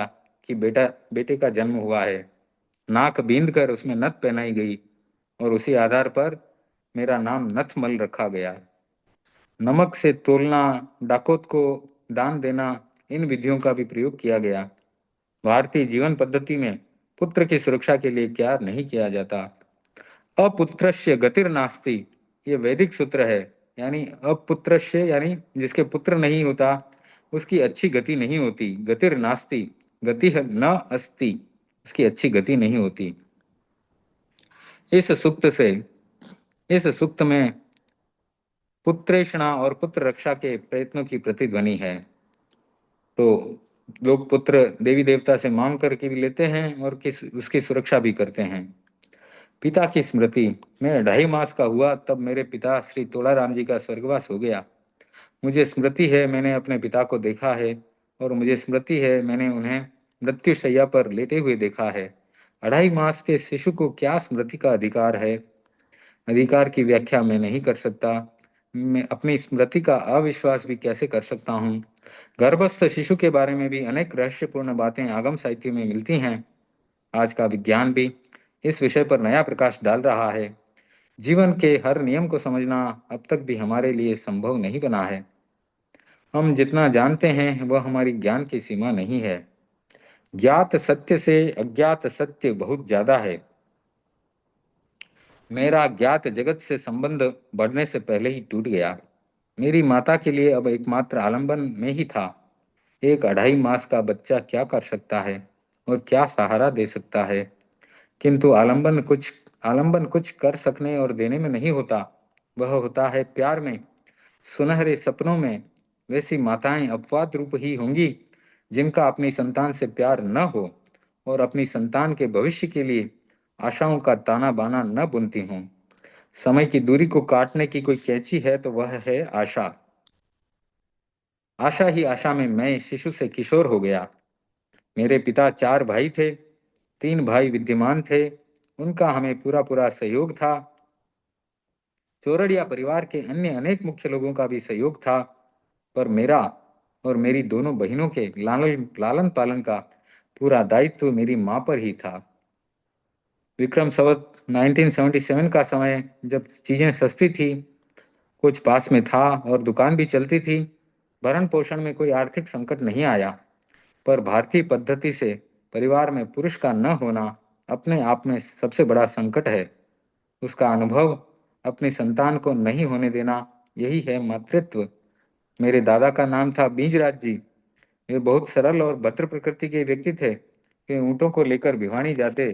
कि बेटे का जन्म हुआ है। नाक बींद कर उसमें नथ पहनाई गई और उसी आधार पर मेरा नाम नथमल रखा गया। नमक से तोलना, डाकोत को दान देना, इन विधियों का भी प्रयोग किया गया। भारतीय जीवन पद्धति में पुत्र की सुरक्षा के लिए क्या नहीं किया जाता। अपुत्रस्य गतिर नास्ति, ये वैदिक सूत्र है। यानी अपुत्रस्य यानी जिसके पुत्र नहीं होता उसकी अच्छी गति नहीं होती। गतिर नास्ति, गति न अस्ति, उसकी अच्छी गति नहीं होती। इस सूक्त से इस सूक्त में पुत्रेषणा और पुत्र रक्षा के प्रयत्नों की प्रतिध्वनि है। तो लोग पुत्र देवी देवता से मांग करके भी लेते हैं और उसकी सुरक्षा भी करते हैं। पिता की स्मृति। मैं 2.5 मास का हुआ तब मेरे पिता श्री तोलाराम जी का स्वर्गवास हो गया। मुझे स्मृति है मैंने अपने पिता को देखा है और मुझे स्मृति है मैंने उन्हें मृत्यु शैया पर लेटे हुए देखा है। 2.5 मास के शिशु को क्या स्मृति का अधिकार है? अधिकार की व्याख्या मैं नहीं कर सकता। मैं अपनी स्मृति का अविश्वास भी कैसे कर सकता हूँ? गर्भस्थ शिशु के बारे में भी अनेक रहस्यपूर्ण बातें आगम साहित्य में मिलती हैं। आज का विज्ञान भी इस विषय पर नया प्रकाश डाल रहा है। जीवन के हर नियम को समझना अब तक भी हमारे लिए संभव नहीं बना है। हम जितना जानते हैं वह हमारी ज्ञान की सीमा नहीं है। ज्ञात सत्य से अज्ञात सत्य बहुत ज्यादा है। मेरा ज्ञात जगत से संबंध बढ़ने से पहले ही टूट गया। मेरी माता के लिए अब एकमात्र आलंबन में ही था। एक 2.5 मास का बच्चा क्या कर सकता है और क्या सहारा दे सकता है? किंतु आलंबन कुछ कर सकने और देने में नहीं होता, वह होता है प्यार में, सुनहरे सपनों में। वैसी माताएं अपवाद रूप ही होंगी जिनका अपनी संतान से प्यार न हो और अपनी संतान के भविष्य के लिए आशाओं का ताना बाना न बुनती हों। समय की दूरी को काटने की कोई कैंची है तो वह है आशा। आशा ही आशा में मैं शिशु से किशोर हो गया। मेरे पिता 4 भाई थे। 3 भाई विद्यमान थे, उनका हमें पूरा पूरा सहयोग था। चौरड़िया परिवार के अन्य अनेक मुख्य लोगों का भी सहयोग था, पर मेरा और मेरी दोनों बहनों के लालन पालन का पूरा दायित्व मेरी मां पर ही था। विक्रम संवत 1977 का समय, जब चीजें सस्ती थी, कुछ पास में था और दुकान भी चलती थी, भरण पोषण में कोई आर्थिक संकट नहीं आया। पर भारतीय पद्धति से परिवार में पुरुष का न होना अपने आप में सबसे बड़ा संकट है। उसका अनुभव अपनी संतान को नहीं होने देना, यही है मातृत्व। मेरे दादा का नाम था बीजराज जी। वे बहुत सरल और भद्र प्रकृति के व्यक्ति थे। वे ऊँटों को लेकर भिवानी जाते,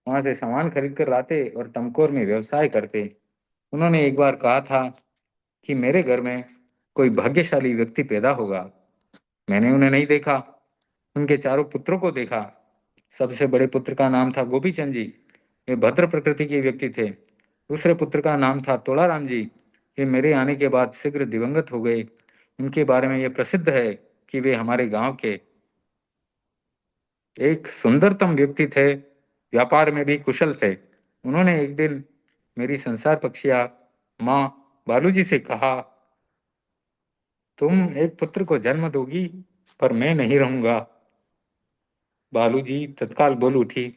वहां से सामान खरीद कर लाते और टमकोर में व्यवसाय करते। उन्होंने एक बार कहा था कि मेरे घर में कोई भाग्यशाली व्यक्ति पैदा होगा। मैंने उन्हें नहीं देखा, उनके चारों पुत्रों को देखा। सबसे बड़े पुत्र का नाम था गोपी चंद जी। वे भद्र प्रकृति के व्यक्ति थे। दूसरे पुत्र का नाम था तोलाराम जी। वे मेरे आने के बाद शीघ्र दिवंगत हो गए। उनके बारे में यह प्रसिद्ध है कि वे हमारे गांव के एक सुंदरतम व्यक्ति थे, व्यापार में भी कुशल थे। उन्होंने एक दिन मेरी संसार पक्षिया माँ बालूजी से कहा, तुम एक पुत्र को जन्म दोगी पर मैं नहीं रहूंगा। बालूजी तत्काल बोल उठी,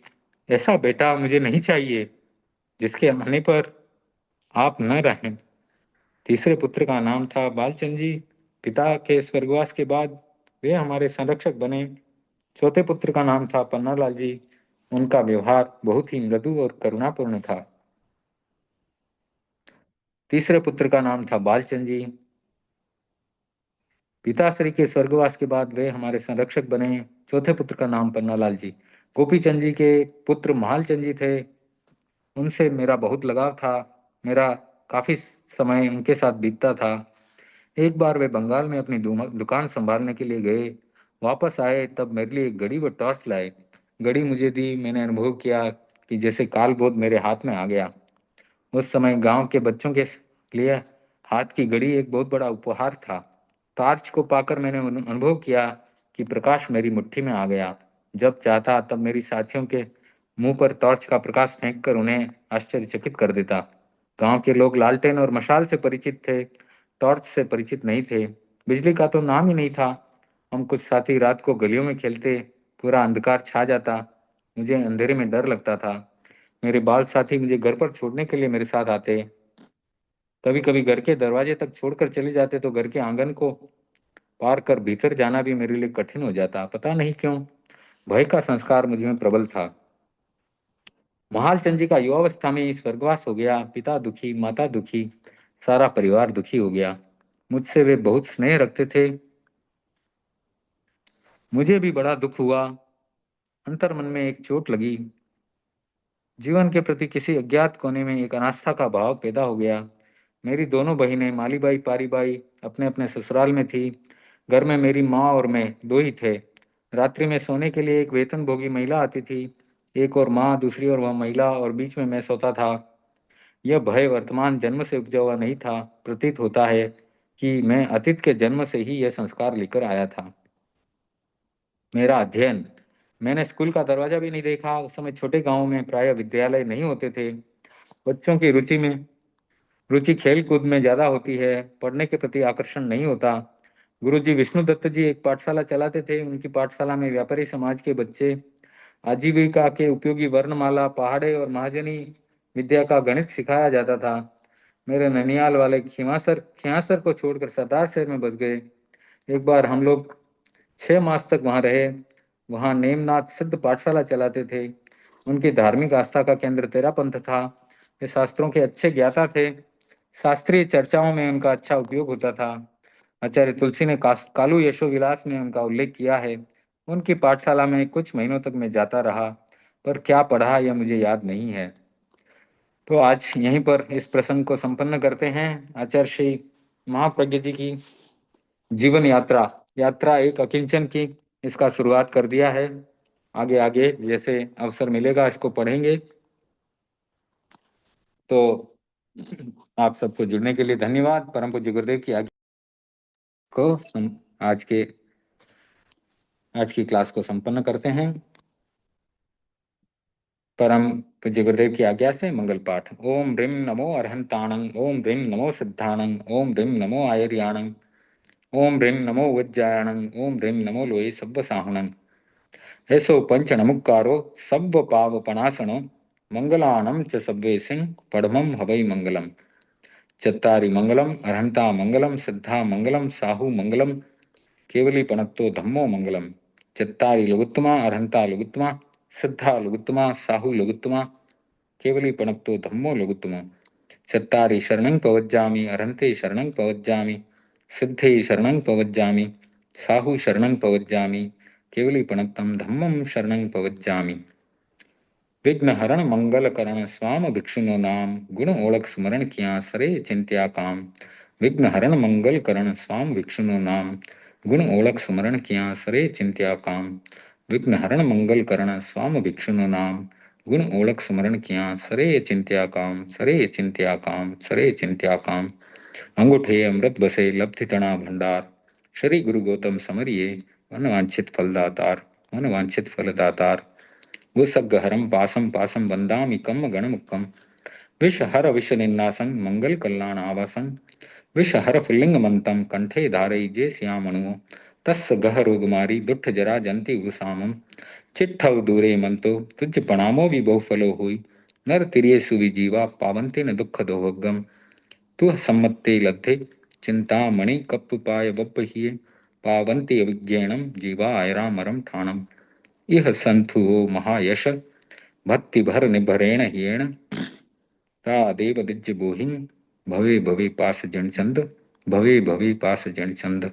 ऐसा बेटा मुझे नहीं चाहिए जिसके आने पर आप न रहें। तीसरे पुत्र का नाम था बालचंद जी। पिता के स्वर्गवास के बाद वे हमारे संरक्षक बने। चौथे पुत्र का नाम था पन्नालाल जी। उनका व्यवहार बहुत ही मृदु और करुणापूर्ण था। तीसरे पुत्र का नाम था बालचंद जी। पिताश्री के स्वर्गवास के बाद वे हमारे संरक्षक बने। चौथे पुत्र का नाम पन्नालाल जी। गोपी चंद जी के पुत्र महालचंद जी थे। उनसे मेरा बहुत लगाव था। मेरा काफी समय उनके साथ बीतता था। एक बार वे बंगाल में अपनी दुकान संभालने के लिए गए। वापस आए तब मेरे लिए एक घड़ी व टॉर्च लाए। घड़ी मुझे दी। मैंने अनुभव किया कि जैसे काल बोध मेरे हाथ में आ गया। उस समय गांव के बच्चों के लिए हाथ की घड़ी एक बहुत बड़ा उपहार था। टॉर्च को पाकर मैंने अनुभव किया कि प्रकाश मेरी मुट्ठी में आ गया। जब चाहता तब मेरी साथियों के मुंह पर टॉर्च का प्रकाश फेंक कर उन्हें आश्चर्यचकित कर देता। गांव के लोग लालटेन और मशाल से परिचित थे, टॉर्च से परिचित नहीं थे। बिजली का तो नाम ही नहीं था। हम कुछ साथी रात को गलियों में खेलते, पूरा अंधकार छा जाता। मुझे अंधेरे में डर लगता था। मेरे बाल साथी मुझे घर पर छोड़ने के लिए मेरे साथ आते। कभी कभी घर के दरवाजे तक छोड़कर चले जाते तो घर के आंगन को पार कर भीतर जाना भी मेरे लिए कठिन हो जाता। पता नहीं क्यों, भय का संस्कार मुझ में प्रबल था। महालचंद जी का युवावस्था में ही स्वर्गवास हो गया। पिता दुखी, माता दुखी, सारा परिवार दुखी हो गया। मुझसे वे बहुत स्नेह रखते थे। मुझे भी बड़ा दुख हुआ। अंतर मन में एक चोट लगी। जीवन के प्रति किसी अज्ञात कोने में एक अनास्था का भाव पैदा हो गया। मेरी दोनों बहिनें मालीबाई पारीबाई अपने अपने ससुराल में थी। घर में मेरी माँ और मैं दो ही थे। रात्रि में सोने के लिए एक वेतनभोगी महिला आती थी। एक और माँ, दूसरी ओर वह महिला, और बीच में मैं सोता था। यह भय वर्तमान जन्म से उपजा हुआ नहीं था। प्रतीत होता है कि मैं अतीत के जन्म से ही यह संस्कार लेकर आया था। मेरा अध्ययन, मैंने स्कूल का दरवाजा भी नहीं देखा। उस समय छोटे गांव में प्राय विद्यालय नहीं होते थे। बच्चों की रुचि खेल कूद में ज्यादा होती है, पढ़ने के प्रति आकर्षण नहीं होता। गुरुजी विष्णुदत्त जी एक पाठशाला चलाते थे। उनकी पाठशाला में व्यापारी समाज के बच्चे आजीविका के उपयोगी वर्णमाला, पहाड़े और महाजनी विद्या का गणित सिखाया जाता था। मेरे ननियाल वाले खियासर को छोड़कर सरदार शहर में बस गए। एक बार हम लोग 6 मास तक वहां रहे। वहां नेमनाथ सिद्ध पाठशाला चलाते थे। उनकी धार्मिक आस्था का केंद्र तेरा पंथ था। वे शास्त्रों के अच्छे ज्ञाता थे। शास्त्रीय चर्चाओं में उनका अच्छा उपयोग होता था। आचार्य तुलसी ने कालू यशोविलास में उनका उल्लेख किया है। उनकी पाठशाला में कुछ महीनों तक मैं जाता रहा, पर क्या पढ़ा यह मुझे याद नहीं है। तो आज यहीं पर इस प्रसंग को संपन्न करते हैं। आचार्य श्री महाप्रज्ञ जी की जीवन यात्रा यात्रा एक अकिंचन की, इसका शुरुआत कर दिया है। आगे आगे जैसे अवसर मिलेगा इसको पढ़ेंगे। तो आप सबको जुड़ने के लिए धन्यवाद। परम पूज्य गुरुदेव की आज्ञा को आज की क्लास को संपन्न करते हैं। परम पूज्य गुरुदेव की आज्ञा से मंगल पाठ। ओम ह्रीं नमो अरहंताणं, ओम ह्रीं नमो सिद्धाणं, ओम ह्रीं नमो आयर्याणं, ओम ह्रीं नमो वज्जायणं, ओम ह्रीं नमो लोये सब्बसाहणं। ऐसो पंच नमुक्कारो सब्ब पावपनाशनो मंगलानं च सब्वेसिं पढ़मं हवै मंगलम। चत्तारि मंगलम अरहंता मंगलम, सिद्धा मंगलम, साहू मंगलम, केवली पणत्तो धम्मो मंगलम। चत्तारि लघुत्तमा अरहंता लघुत्तमा, सिद्धा लघुत्तमा, साहू लघुत्तमा, केवली पणत्तो धम्मो लघुत्तमा। चत्तारि शरणं पवज्जामि अरहन्ते शरणं पवज्जामि, सिद्धे शरणं पवज्जामि, साहू शरणं पवज्जामि, केवली पणत्तं धम्मं शरणं पवज्जामि। विघ्न हरण मंगल करण स्वाम भिक्षुनो नाम, गुण ओळख स्मरण किया सरे चिंत्या काम। विघ्न हरण मंगल करण स्वाम भिक्षुनो नाम, गुण ओळख स्मरण किया सरे चिंत्या काम। विघ्न हरण मंगल करण स्वाम भिक्षुनो नाम, गुण ओळख स्मरण किया सरे चिंत्या काम, सरे चिंत्या काम, सरे चिंत्या काम। अंगूठे अमृत बसे लब्धि तणा भंडार, श्री गुरु गौतम समरिये मन वांछित फलदातार, मन वांछित फलदातार। भूसग्गहरं पासं पासं वन्दामि कम्म गणमुक्कं, विषहर विषनिन्नासं मंगल कल्याण आवासं। विषहर पुल्लिंगमन्तं कंठे धारयिजे श्यामणुओ, तस्य गहरोगमारी दुष्ट जरा जंति उसामं। चिट्ठव दूरे मंतो तुझ प्रणामो भी बहुफलो हुई, नर तिरिये सुविजीवा पावन्ते न दुःख दोहगम। तु सम्मत्ते लब्धे चिंतामणि कप्प पाय बप्पहिये, पावन्ते अभिज्ञानम जीवा आयरामरम ठाणम। इह संतु महायश भक्ति भर निभरेण हियेण, ता देव दिज्य बोहिं भवे भवे पास जनचंद, भवे भवे पास जनचंद।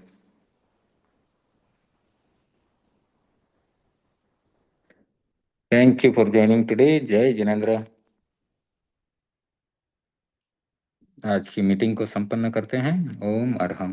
Thank you for joining today. जय जिनेन्द्र। आज की मीटिंग को संपन्न करते हैं। ओम अरहम।